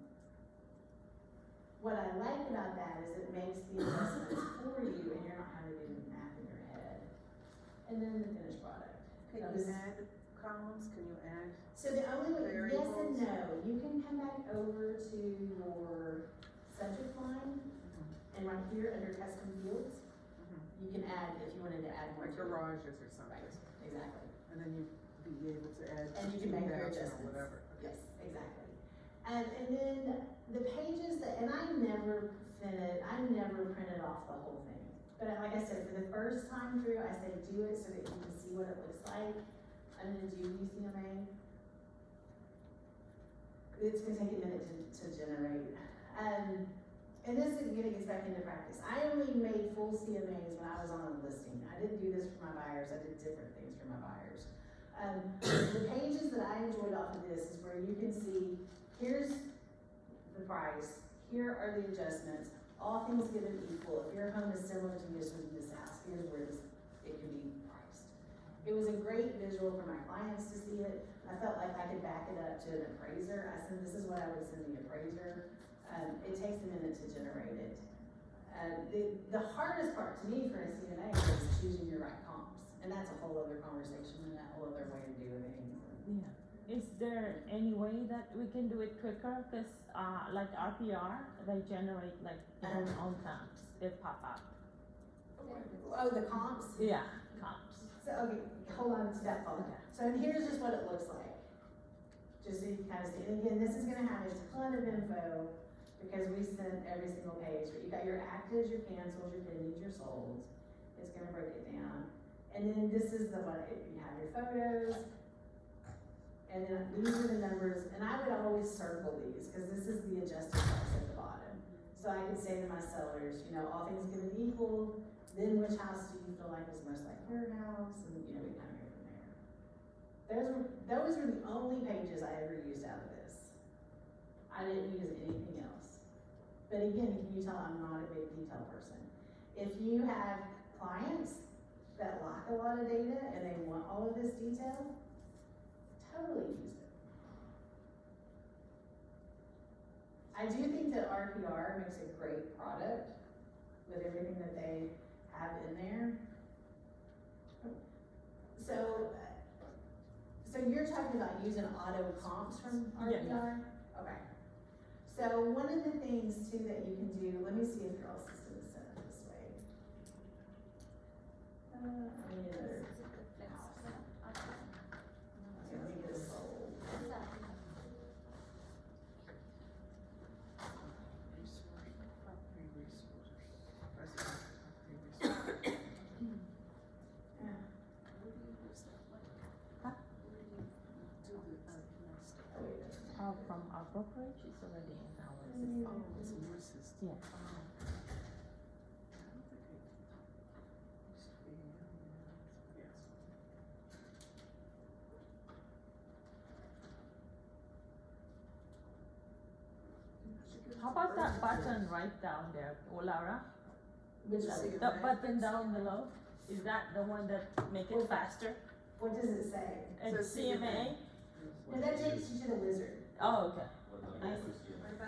what I like about that is it makes the adjustments for you and you're not having to do the math in your head. And then the finished product. Can Now you this- add columns, can you add? So the only way, yes and Variables. no, you can come back over to your subject line, and right here under custom fields, you can add, if you wanted to add more Like to it. garages or something? Right, exactly. And then you'd be able to add. And you can make your 2,000 or adjustments. whatever. Yes, exactly. And then the pages that, and I never printed off the whole thing. But like I said, for the first time through, I say do it so that you can see what it looks like. I'm gonna do UCMA. It's gonna take a minute to generate. And this is gonna get back into practice. I only made full CMAs when I was on a listing. I didn't do this for my buyers, I did different things for my buyers. The pages that I enjoyed off of this is where you can see, here's the price, here are the adjustments, all things given equal. If your home is similar to this house, here's where it can be priced. It was a great visual for my clients to see it. I felt like I could back it up to an appraiser. I said, this is what I would send the appraiser. It takes a minute to generate it. The hardest part to me for a CNA is choosing your right comps. And that's a whole other conversation and a whole other way of doing things. Yeah. Is there any way that we can do it quicker? Cause, like RPR, they generate like their own comps, they pop up. Oh, the comps? Yeah, comps. So, okay, hold on to that thought. So here's just what it looks like. Just so you can kind of see. And again, this is gonna have a ton of info because we sent every single page. But you got your actives, your cancels, your pendings, your solds. It's gonna break it down. And then this is the one, you have your photos. And then these are the numbers, and I would always circle these, because this is the adjusted price at the bottom. So I could say to my sellers, all things given equal, then which house do you feel like is most like your house, and we kind of go from there. Those were the only pages I ever used out of this. I didn't use anything else. But again, can you tell I'm not a big detail person? If you have clients that lack a lot of data and they want all of this detail, totally use it. I do think that RPR makes a great product with everything that they have in there. So you're talking about using auto comps from RPR? Yeah. Okay. So one of the things too that you can do, let me see if your all system is set up this way. I need another house. Okay, let me get a sold. Oh, from our brokerage, it's already in our system. Yeah. How about that button right down there, Laura? Which is The button down below, is that the one that make it faster? What does it say? And CMA? No, that takes you to the wizard. Oh, okay.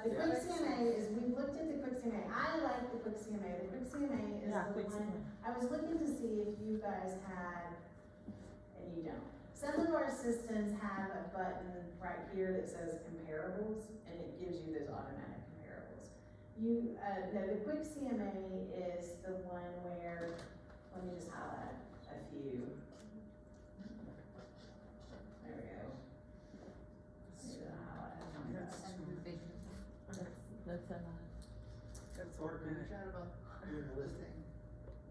The quick CMA is, we've looked at the quick CMA. I like the quick CMA. The quick CMA is Yeah, the quick one, CMA. I was looking to see if you guys had, and you don't. Some of our systems have a button right here that says comparables, and it gives you those automatic comparables. You, no, the quick CMA is the one where, let me just highlight a few. There we go. That's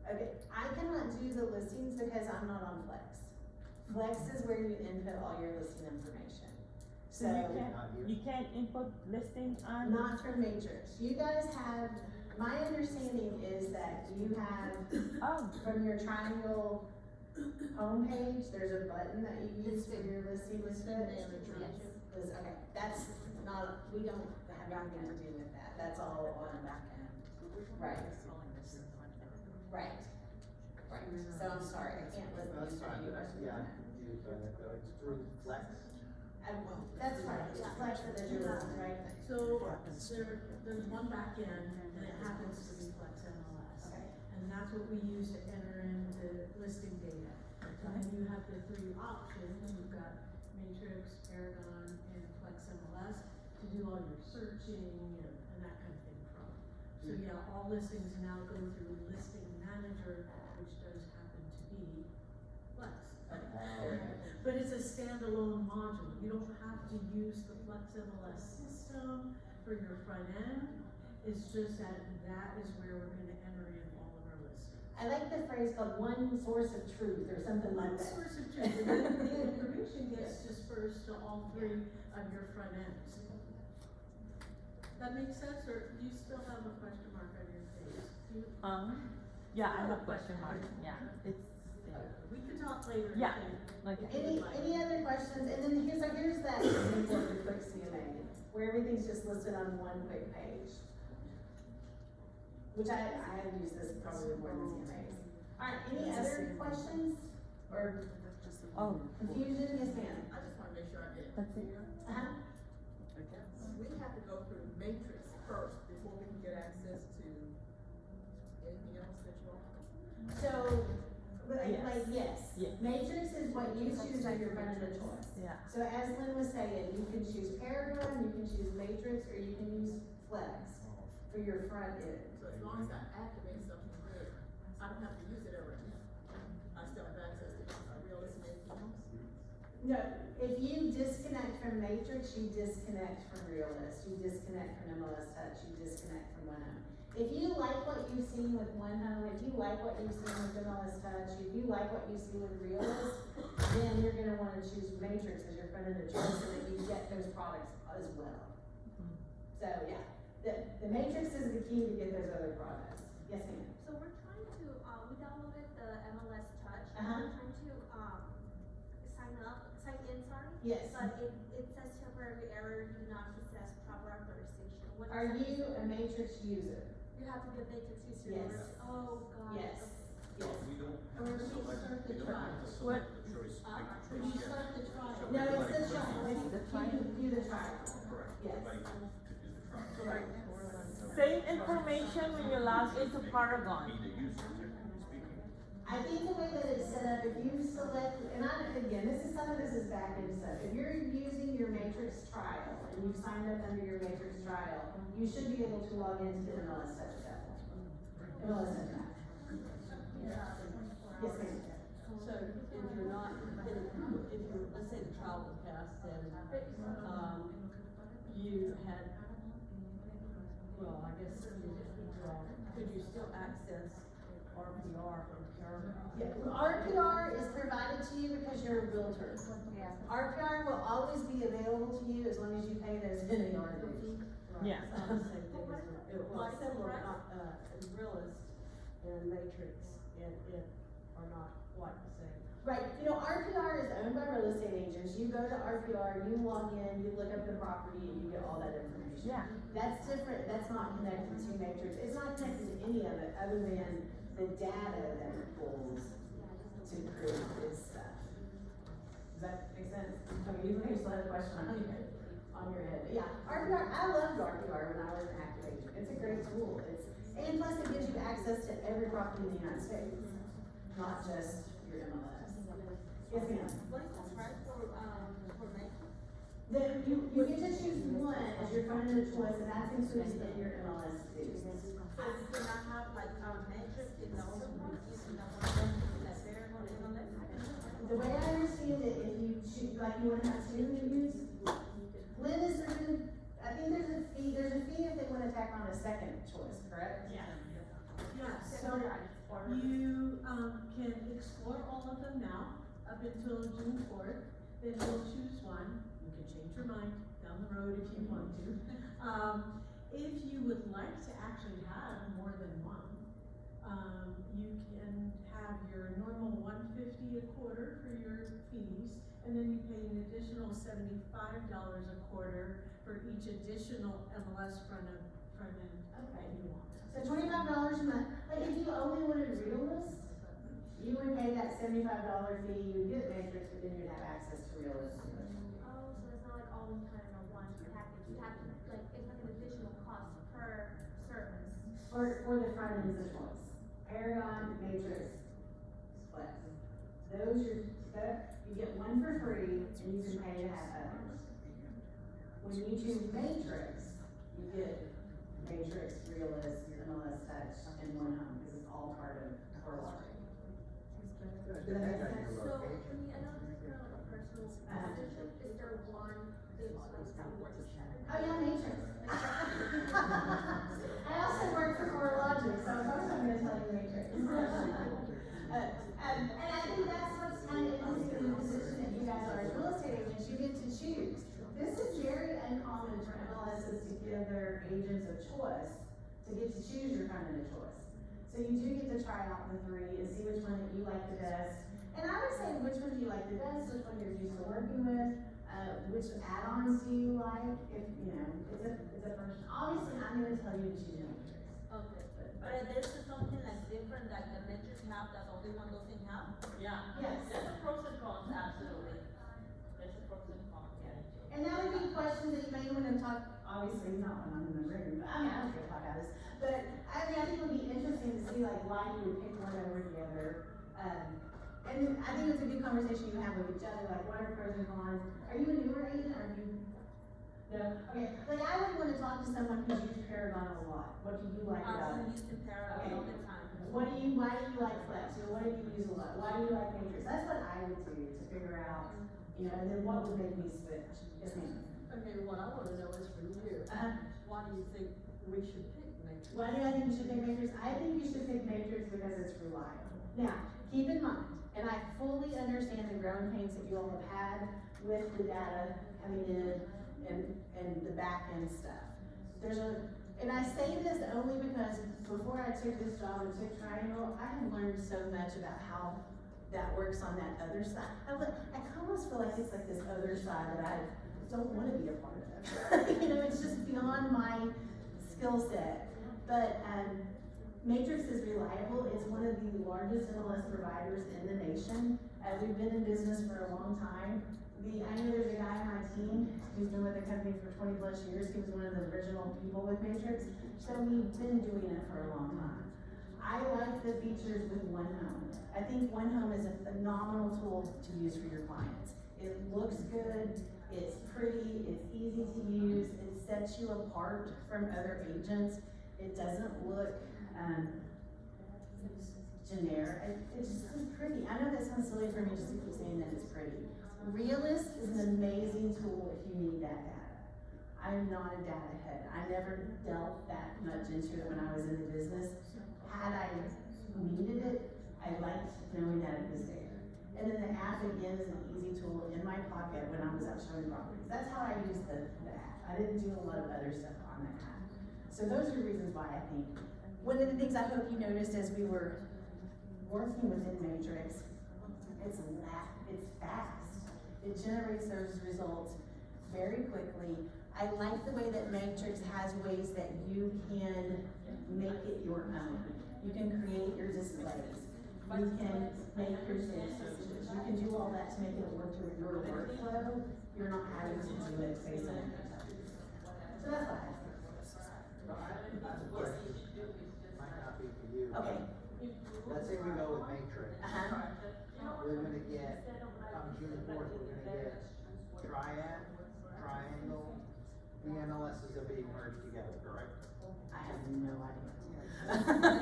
Okay, I cannot do the listings because I'm not on Flex. Flex is where you input all your listing information. So you can't input listing on? Not through Matrix. You guys have, my understanding is that you have, from your Triangle homepage, there's a button that you use for your listing listed. Okay, that's not, we don't have anything to do with that. That's all on the back end. Right. Right. Right. So I'm sorry, I can't list That's these for fine, you. but it's through Flex. That's right, it's Flex that does your listings, right? So there's one back end and it happens to be Flex MLS. Okay. And that's what we use to enter into listing data. And then you have the three options, you've got Matrix, Paragon, and Flex MLS to do all your searching and that kind of thing from. So yeah, all listings now go through Listing Manager, which does happen to be Flex. But it's a standalone module. You don't have to use the Flex MLS system for your front end. It's just that is where we're gonna enter in all of our listings. I like the phrase called one source of truth or something like One that. source of truth, and then the information gets dispersed to all three of your front ends. That makes sense, or do you still have a question mark on your face? Yeah, I have a question mark, yeah, it's, We can talk later. Yeah. if okay. you would like. Any other questions? And then here's that example of the quick CMA, where everything's just listed on one quick page. Which I have used this probably more than CMAs. Alright, any other questions or Oh, confusion? Yes, ma'am. I just wanna make sure I get it that's it. clear. Uh-huh. We have to go through Matrix first before we can get access to anything else that you offer. So, Yes. yes. Yes. Matrix is what you choose on your front end of choice. Yeah, So as Lynn was saying, you can choose Paragon, you can choose Matrix, or you can use Flex for your front end. So as long as I activate something there, I don't have to use it ever again. I still have access to Realist and anything else. No, if you disconnect from Matrix, you disconnect from Realist, you disconnect from MLS Touch, you disconnect from OneHome. If you like what you've seen with OneHome, if you like what you've seen with MLS Touch, if you like what you see with Realist, then you're gonna wanna choose Matrix as your front end of choice so that you get those products as well. So, yeah, the Matrix is the key to get those other products. Yes, ma'am? So we're trying to, we downloaded the MLS Touch, and Uh-huh. we're trying to, sign in, sorry. Yes. But it says temporary error, do not possess proper Are you a matrix user? You have to be a matrix user. Yes. Oh, God. Yes. Yes. We don't Or have to we select, start the we don't have to trial. select the choice, make the When choice you yet. start the trial. So No, it's everybody the could trial. use- It's do the trial. Correct, Yes. everybody could do the trial. Correct. Same information when you log into Paragon. Be the user, technically speaking. I think the way that it's set up, if you select, and again, some of this is back end stuff. If you're using your matrix trial and you've signed up under your matrix trial, you should be able to log into the MLS Touch at that point. MLS Touch app. Yes, ma'am. So if you're not, if you're, let's say the trial was passed and, you had, well, I guess could you still access RPR or Paragon? Yeah, RPR is provided to you because you're a realtor. Yeah. RPR will always be available to you as long as you pay those NAR dues. Yeah. It's not the same thing as, well, it's similar, Realist and Matrix and it are not quite the same. Right, RPR is owned by real estate agents. You go to RPR, you log in, you look up the property, and you get all that information. Yeah. That's different, that's not connected to Matrix. It's not connected to any of it other than the data that it pulls to create this stuff. Does that make sense? Okay, you still have a question on your head. But yeah, RPR, I loved RPR when I was an active agent. It's a great tool. And plus it gives you access to every property in the United States, not just your MLS. Yes, ma'am. What is the price for matrix? Then you get to choose one as your front end of choice, and that's included in your MLS dues. So you cannot have like matrix in the other one, in the one that's there on MLS? The way I understand it, if you choose, like you wanna have two menus, Lynn, is there gonna, I think there's a fee if they wanna tack on a second choice, correct? Yeah, so you, can explore all of them now, up until June 4th, then you'll choose one, you can change your mind down the road if you want to. If you would like to actually have more than one, you can have your normal $150 a quarter for your fees, and then you pay an additional $75 a quarter for each additional MLS front end that you want. So $25 a month, like if you only wanted Realist, you would pay that $75 fee, you would get Matrix, but then you'd have access to Realist. Oh, so it's not like all in kind of one package. You have to, like, it's like an additional cost per service. For the front ends of choice. Paragon, Matrix, Flex. You get one for free, and you can pay to have others. When you choose Matrix, you get Matrix, Realist, MLS Touch, and OneHome, because it's all part of RRAR. Does that make sense? So, I mean, I know this is kind of like a personal decision. Is there one big one that works better? Oh yeah, Matrix. I also work for eLogic, so of course I'm gonna tell you Matrix. And I think that's what's kind of interesting in the position that you guys are as real estate agents, you get to choose. This is very uncommon for MLSs to give their agents a choice, to get to choose your front end of choice. So you do get to try out the three and see which one that you like the best. And I would say which one do you like the best, which one you're used to working with, which add-ons do you like, if, it's a person. Obviously, I'm gonna tell you to choose Matrix. Okay, but if there's something like different, like the matrix have that only one doesn't have? Yeah. Yes. There's a pros and cons, absolutely. There's a pros and cons, yeah. And that would be questions that you may wanna talk, obviously not when I'm in the room, but I was gonna talk about this. But, I think it would be interesting to see like why you would pick one over the other. And I think it's a good conversation you have with each other, like what are pros and cons? Are you a newer agent, or are you? No? Okay, like I would wanna talk to someone who's used Paragon a lot. What do you like about I'm it? using Paragon all the time. Why do you like Flex? What do you use a lot? Why do you like Matrix? That's what I would do to figure out, and then what would make me switch? Yes, ma'am. Okay, what I wanna know is from you, why do you think we should pick Matrix? Why do I think you should pick Matrix? I think you should pick Matrix because it's reliable. Now, keep in mind, and I fully understand the growing pains that you all have had with the data coming in and the back end stuff. And I say this only because before I took this job and took Triangle, I have learned so much about how that works on that other side. I almost feel like it's like this other side that I don't want to be a part of. It's just beyond my skill set. But, Matrix is reliable. It's one of the largest MLS providers in the nation. We've been in business for a long time. I know there's a guy on my team who's been with the company for 20 plus years. He was one of the original people with Matrix. So we've been doing it for a long time. I like the features with OneHome. I think OneHome is a phenomenal tool to use for your clients. It looks good, it's pretty, it's easy to use, it sets you apart from other agents. It doesn't look generic. It's just pretty. I know that sounds silly for me just to keep saying that it's pretty. Realist is an amazing tool if you need that data. I'm not a data head. I never dealt that much into it when I was in the business. Had I needed it, I liked knowing that it was there. And then the app again is an easy tool in my pocket when I was out showing properties. That's how I used the app. I didn't do a lot of other stuff on the app. So those are reasons why I think. One of the things I hope you noticed as we were working within Matrix, it's fast. It generates those results very quickly. I like the way that Matrix has ways that you can make it your own. You can create your displays. You can make your searches. You can do all that to make it work through your workflow. You're not having to do it based on it. So that's what I think. Might not be for you. Okay. Let's say we go with Matrix. We're gonna get, come June 4th, we're gonna get Triad, Triangle, the MLSs are being merged together, correct? I have no idea.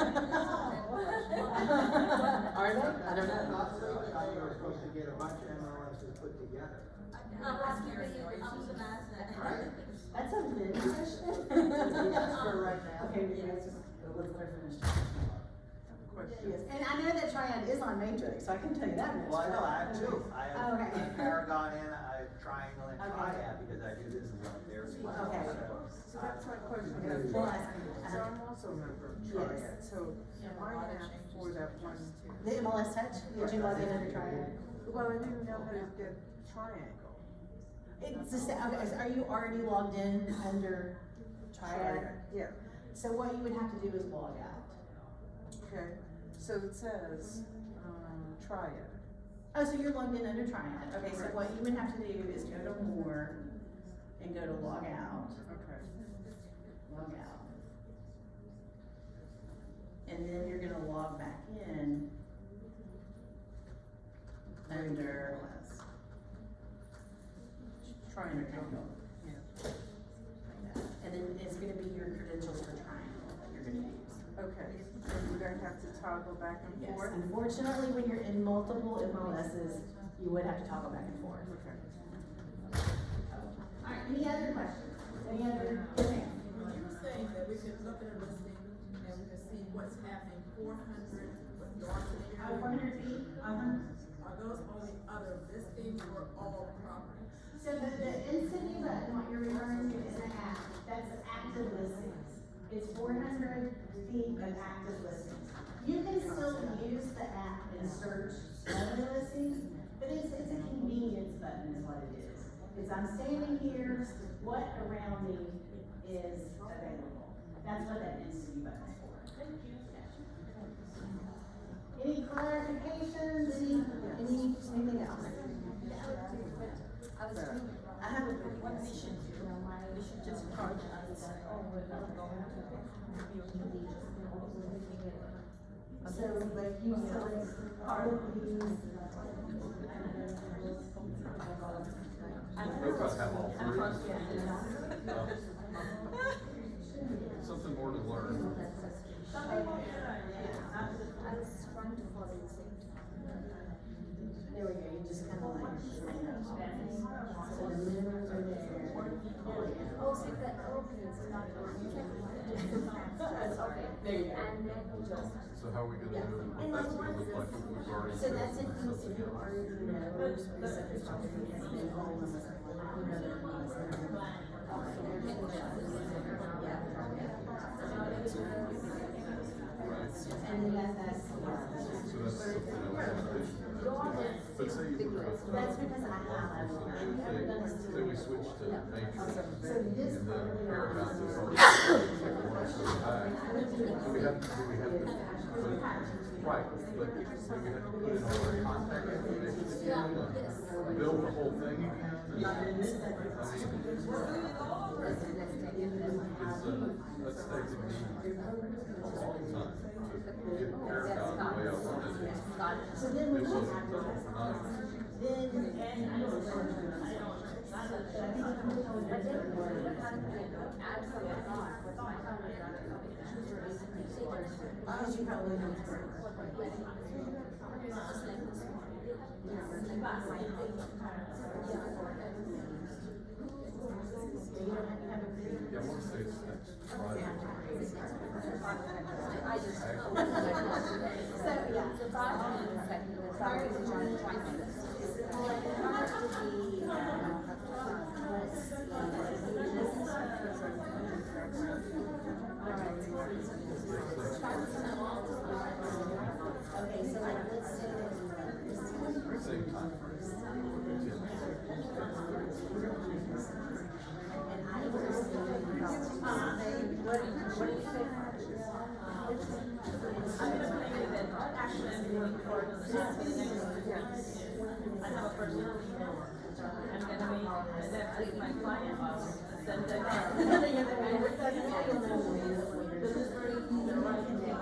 Are they? I don't know. Possibly, I thought you were supposed to get a bunch of MLSs put together. Right? That's a good question. Yes, for right now. Okay, let's let her finish. Yes, and I know that Triad is on Matrix, so I can tell you that much. Well, I know, I have two. I have Okay. Paragon and I have Triangle and Okay. Triad because I do business up there as well. Okay. So that's my question. We'll ask you. So I'm also a member of Triad, so my app for that one, The MLS Touch, did you log in under Triad? well, I didn't know how to get Triangle. It's the same, okay, so are you already logged in under Triad? Yeah, So what you would have to do is log out. okay, so it says, Triad. Oh, so you're logged in under Triad. Okay, so what you would have to do is go to More and go to Log Out. Okay. Log out. And then you're gonna log back in under Triangle. Yeah. And then it's gonna be your credentials for Triangle that you're gonna use. Okay, and you're gonna have to toggle back and Yes, forth? unfortunately, when you're in multiple MLSs, you would have to toggle back and forth. Okay. Alright, any other questions? Any other? Yes, ma'am. When you were saying that we can look at a listing and we can see what's happening 400 yards in the area. 400 feet? Are those only other listings or all properties? So the incentive button, what you're referring to is an app, that's active listings. It's 400 feet of active listings. You can still use the app and search other listings, but it's a convenience button is what it is. It's I'm standing here, what around me is available. That's what that incentive button is for. Any clarifications, anything else? I have a quick What we question. should do, we should just charge us, we're not going to So like you select part of these. Hope I have all three. Something more to learn. There we go, you just kind of like. So the minimums are there. Oh, so that opens not There you go. So how are we gonna do, what that's gonna look like, what we've already So said? that's if you already know specific property has been owned, you know that and then that's. So that's something else. But say you were. That's because I have Say we switch to Matrix, So this. and then Paragon is already, like back. Do we have to, right, but do we have to put in all our contact information again? Build the whole thing again? That's taking me a long time to get Paragon the way I wanted it. So then It we wasn't done overnight. You probably know. Yeah, I want to say it's next Friday. Okay, so like, let's say Same time frame. I have a personal email. I'm gonna make, and then with my client, send them. Delivery, the right thing.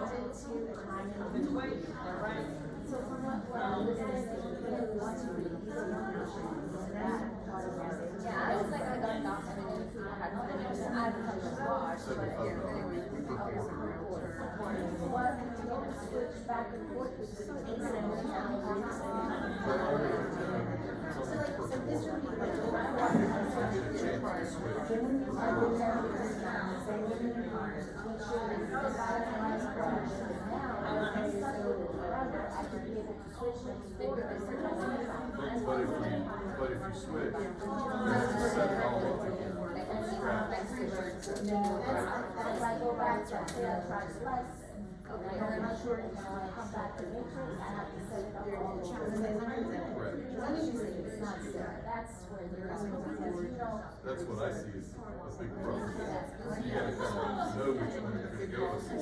Which way, the right. So from what I was gonna say, we want to read these information, that part of our. Yeah, I was like, I got docs, I mean, if you had one, I was wash, but yeah. What, you know, switch back and forth between the internet and But if you switch, you have to set it all up again from scratch. If I go back to effortless, and I'm not sure if I wanna come back to matrix, I have to set it up all over. It's not set, that's where the problem is, because you know. That's what I see as a big problem. You gotta kind of know which one you're gonna go for.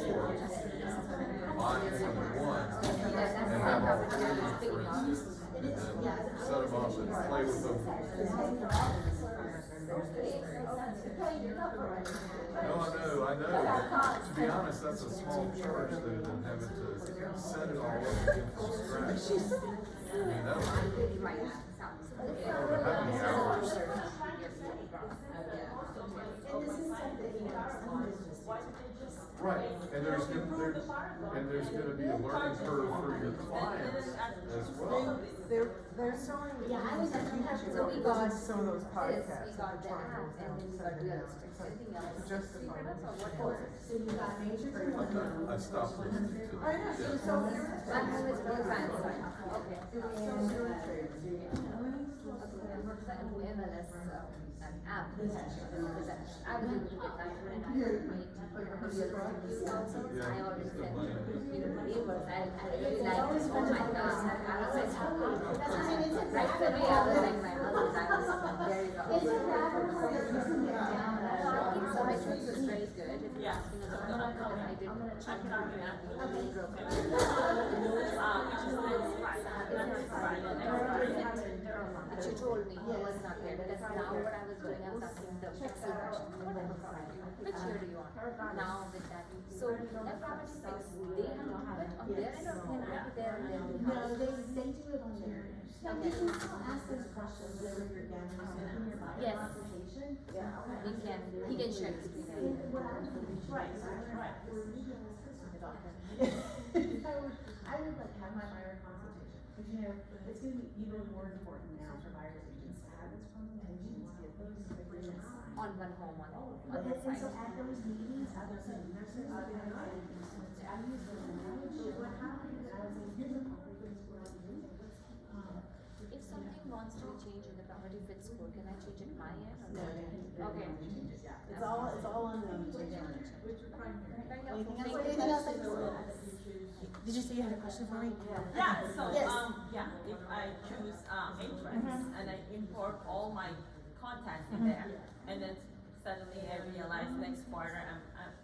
Mine is number one, and have all three, for instance, and then set them up and play with them. No, I know. To be honest, that's a small charge though, than having to set it all up again from scratch. I mean, that would, I don't know how many hours. Right, and there's gonna be a learning curve for your clients as well. They're selling, Yeah, I was just, so we got got some of those this, podcasts. we got the app, and then we got Realist, everything else. Justify. So you got matrix and one. I stopped listening to them. I know, Yeah. so One home is more fancy, okay. MLS, an app, because I was able to get that when I made I always said, neighbors, I really like, oh my God, I was like, right away, I was like, my husband, I was very so my choice was very good. Yeah. I did. Check it out, yeah. Really broke it. But you told me it was not there, because now what I was doing, I was asking the Pixie version, which year do you want? Now with that, so that property fix, they have to have it on their end, or can I be there and then? No, they do it on their end. Now, you can still ask those questions whenever you're gathering your buyer Yes. consultation. He can share his screen. Right. I would like have my buyer consultation, but you know, it's gonna be even more important now for buyers agents to have this consultation, to get those agreements signed. On OneHome, on And that so side. at those meetings, I would say, nurses, I use the language, what happened, I would say, here's the property, this is what I'm doing. If something wants to be changed in the property fits score, can I change it my end or No, no? Okay. yeah, it's all on them. Very helpful. Anything else? Did you say you had a question for me? Yeah, so, Yes. if I choose, matrix, and I import all my contacts in there, and then suddenly I realize next quarter, I'm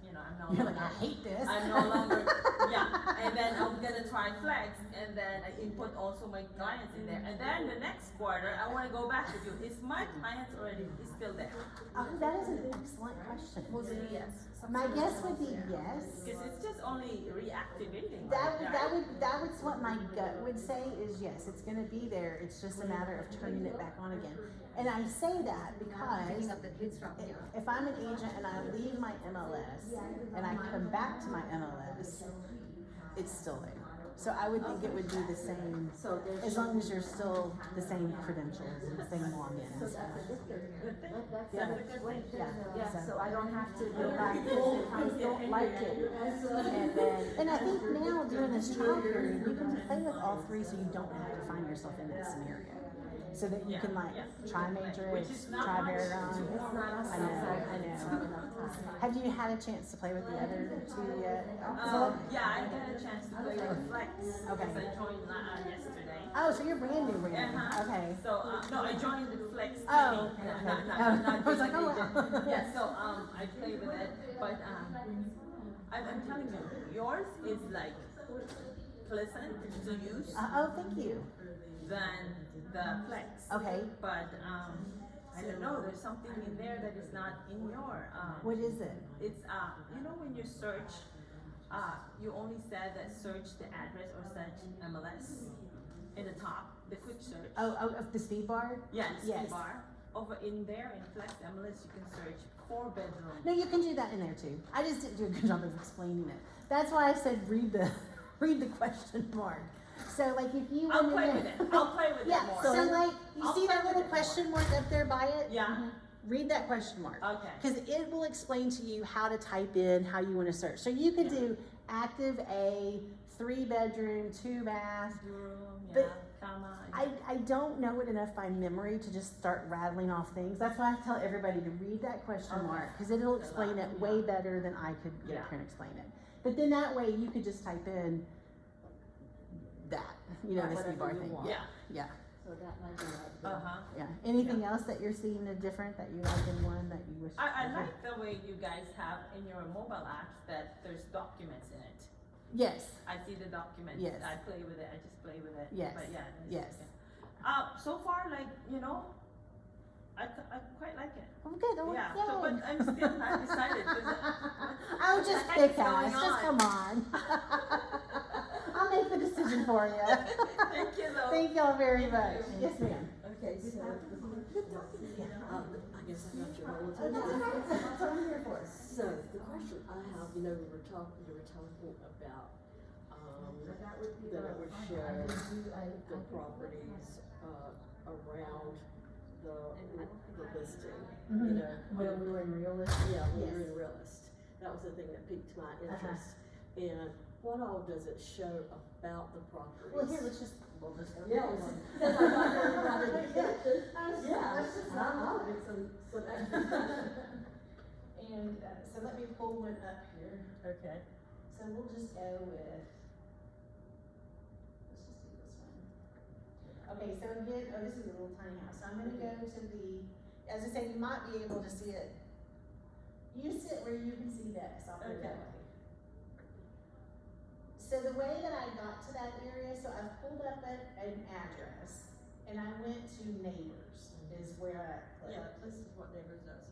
you know, I'm no You're longer. like, I hate this. I'm no longer, yeah, and then I'm gonna try Flex, and then I input also my clients in there, and then the next quarter, I wanna go back to do, is my clients already, is still there? Oh, that is an excellent question. Mostly yes. My guess would be yes. Because it's just only reactivating. That's what my gut would say is yes, it's gonna be there, it's just a matter of turning it back on again. And I say that because Picking up the kids from here. if I'm an agent and I leave my MLS and I come back to my MLS, it's still there. So I would think it would be the same, So there's. as long as you're still the same credentials and the same login and stuff. Yeah, so I don't have to go back if I don't like it. And then, And I think now during this trial period, you can play with all three so you don't have to find yourself in that scenario. So that you can like try Matrix, try Paragon. I know. Have you had a chance to play with the other two yet? Yeah, I got a chance to play with Flex. Okay. Because I joined yesterday. Oh, so you're brand new. Okay. So, no, I joined the Flex team. Oh, Not I was like, being oh, an agent. wow. Yeah, so, I play with it, but, I'm telling you, yours is like pleasant to use Oh, thank you. than the Flex. Okay. But, I don't know, there's something in there that is not in your, What is it? it's, you know, when you search, you only said that search the address or search MLS in the top, the quick search. Oh, the speed bar? Yes, Yes. bar. Over in there in Flex MLS, you can search 4-bedroom. No, you can do that in there too. I just didn't do a good job of explaining it. That's why I said read the question mark. So like if you I'll went play in with there- it. I'll play with Yeah, it more. so like you I'll see play that with little it more. question mark up there by it? Yeah. Read that question mark. Okay. Because it will explain to you how to type in how you want to search. So you could do active A, 3-bedroom, 2-bath. Room, yeah, But comma. I don't know it enough by memory to just start rattling off things. That's why I tell everybody to read that question mark because it'll explain it way better than I could get up here and explain it. But then that way you could just type in that, you know, the speed bar thing. Yeah. Yeah. So that might be right. Uh-huh. Yeah. Anything else that you're seeing is different that you like in one that you wish? I like the way you guys have in your mobile apps that there's documents in it. Yes. I see the documents. Yes. I play with it. I just play with it. Yes. But yeah. Yes. So far, like, you know, I quite like it. Oh, good. Oh, Yeah. yay. So, but I'm still not decided. I'll just the heck pick is going us. Just on? come on. I'll make the decision for you. Thank you, though. Thank y'all very much. Yes, ma'am. Okay, so, I guess I'm not your role Oh, that's all right. That's what I'm here for. So, the question I have, you know, you were talking about, that it would show the properties, around the listing, you know. When we were in Realist? Yeah, when you're Yes. in Realist. That was the thing that piqued my interest. And what all does it show about the properties? Well, here, let's just, we'll just go. Yeah, through because one. I thought everybody would catch it. Yeah. Let's just I'll get some And, so let me pull one up here. Okay. So we'll just go with, let's just do this one. Okay, so again, oh, this is a little tiny house. So I'm gonna go to the, as I said, you might be able to see it. You sit where you can see this, I'll put it that way. So the way that I got to that area, so I pulled up an address and I went to neighbors is where I clicked. Yeah, this is what Neighbors does.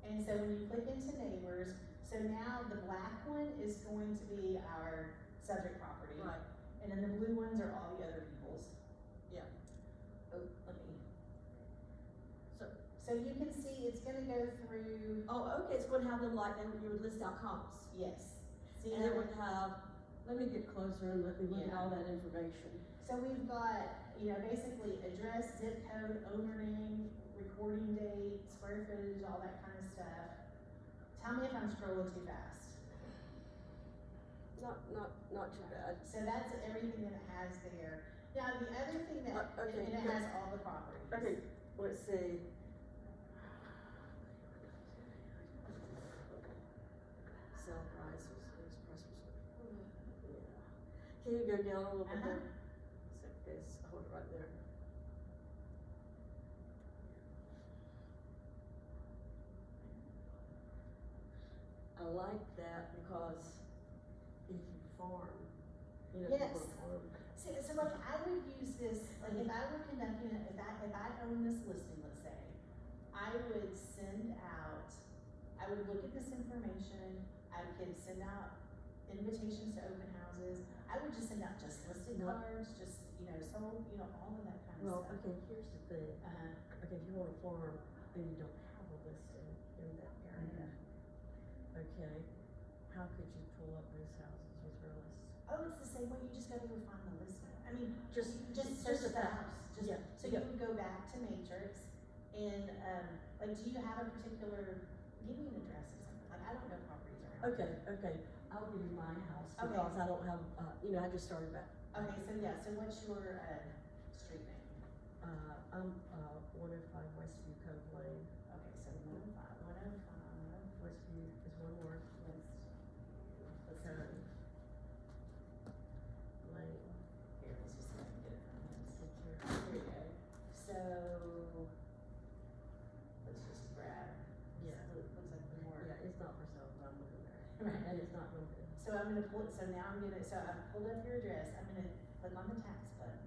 And so when you click into neighbors, so now the black one is going to be our subject property. Right. And then the blue ones are all the other people's. Yeah. Oh, let me. So, So you can see it's gonna go through, oh, okay, it's going to have them like, and you would list out comps. yes. See, And it would have, let me get closer and let me look at Yeah. all that information. so we've got, you know, basically address, zip code, owner name, recording date, square footage, all that kind of stuff. Tell me if I'm scrolling too fast. Not too bad. So that's everything that it has there. Now, the other thing that, Okay, and it good. has all the properties. Okay, let's see. Sale price was, his price was, yeah. Can you go down a little bit there? Okay, hold it right there. like that because if you farm, you know, Yes. people farm. See, so like I would use this, like if I were conducting, if I own this listing, let's say, I would send out, I would look at this information, I could send out invitations to open houses, I would just send out just listing What? cards, just, you know, sold, you know, all of that kind of Well, stuff. okay, here's the thing. Uh-huh. Okay, if you wanna farm and you don't have a listing in that area, okay, how could you pull up those houses with Realist? Oh, it's the same way, you just gotta go find the listing. I mean, Just search the that. house, just, Yeah, so you would go back to Matrix and, like, do you have a particular, give me an address or something, like, I don't know properties around. Okay, I'll give you my house Okay. because I don't have, you know, I just started back. Okay, so yeah, so what's your, street name? I'm, 105 Westview Cove Lane. Okay, so 105, Westview is one word. let's Cove see, Lane. here, let's just see if I can get it from this. It's here. Here we go. So, let's just grab. Yeah. Looks like the more. Yeah, it's not for sale, but I'm looking there. Right. And it's not limited. So I'm gonna pull, so now I'm gonna, so I've pulled up your address, I'm gonna click on the tax button.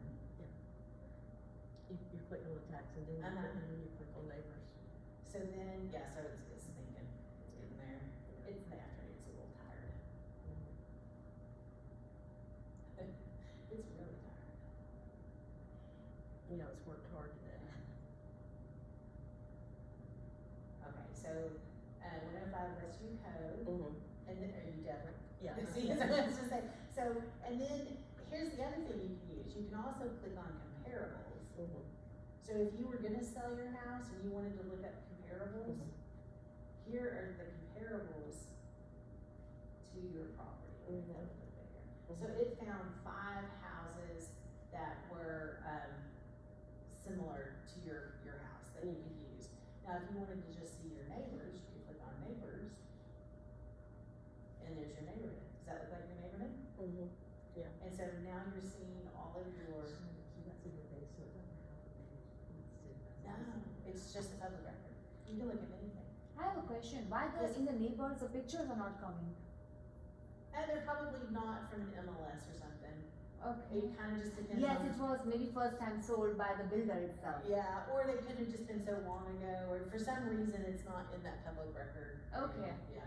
You click on the tax and then you click on neighbors. So then, yeah, so it's thinking, it's getting there. It's the afternoon, it's a little tired. It's really tired. You know, it's worked hard today. Okay, so, 105 Westview Code, and then, are you Deborah? Yeah. See, so it's just like, so, and then, here's the other thing you can use, you can also click on comparables. So if you were gonna sell your house and you wanted to look up comparables, here are the comparables to your property. So it found 5 houses that were, similar to your house that you could use. Now, if you wanted to just see your neighbors, you could click on neighbors, and there's your neighborhood. Does that look like your neighborhood? Yeah. And so now you're seeing all of your, no, it's just a public record. You can look at anything. I have a question, why in the neighbors, the pictures are not coming? And they're probably not from an MLS or something. Okay. It kinda just depends on. Yes, it was maybe first time sold by the builder itself. Yeah, or they could have just been so long ago, or for some reason it's not in that public record. Okay. Yeah.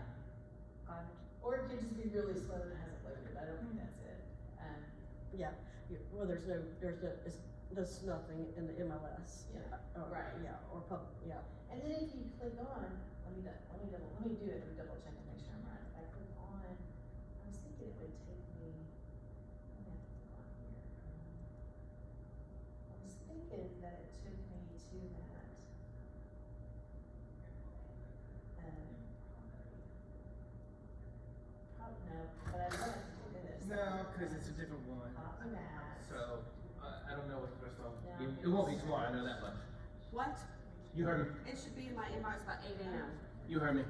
Got it. Or it could just be really slow and it hasn't loaded. I don't think that's it. Yeah, well, there's nothing in the MLS. Yeah, Or, right. Yeah, or yeah. And then if you click on, let me do it and double check and make sure I'm right. If I click on, I was thinking it would take me, let me have to click on here. I was thinking that it took me to that. No, but I know I can do this. No, cause it's a different one. Copy that. So, I don't know what the rest of, No. it won't be tomorrow, I know that much. What? You heard me, It should be in my inbox by 8 a.m. you heard me.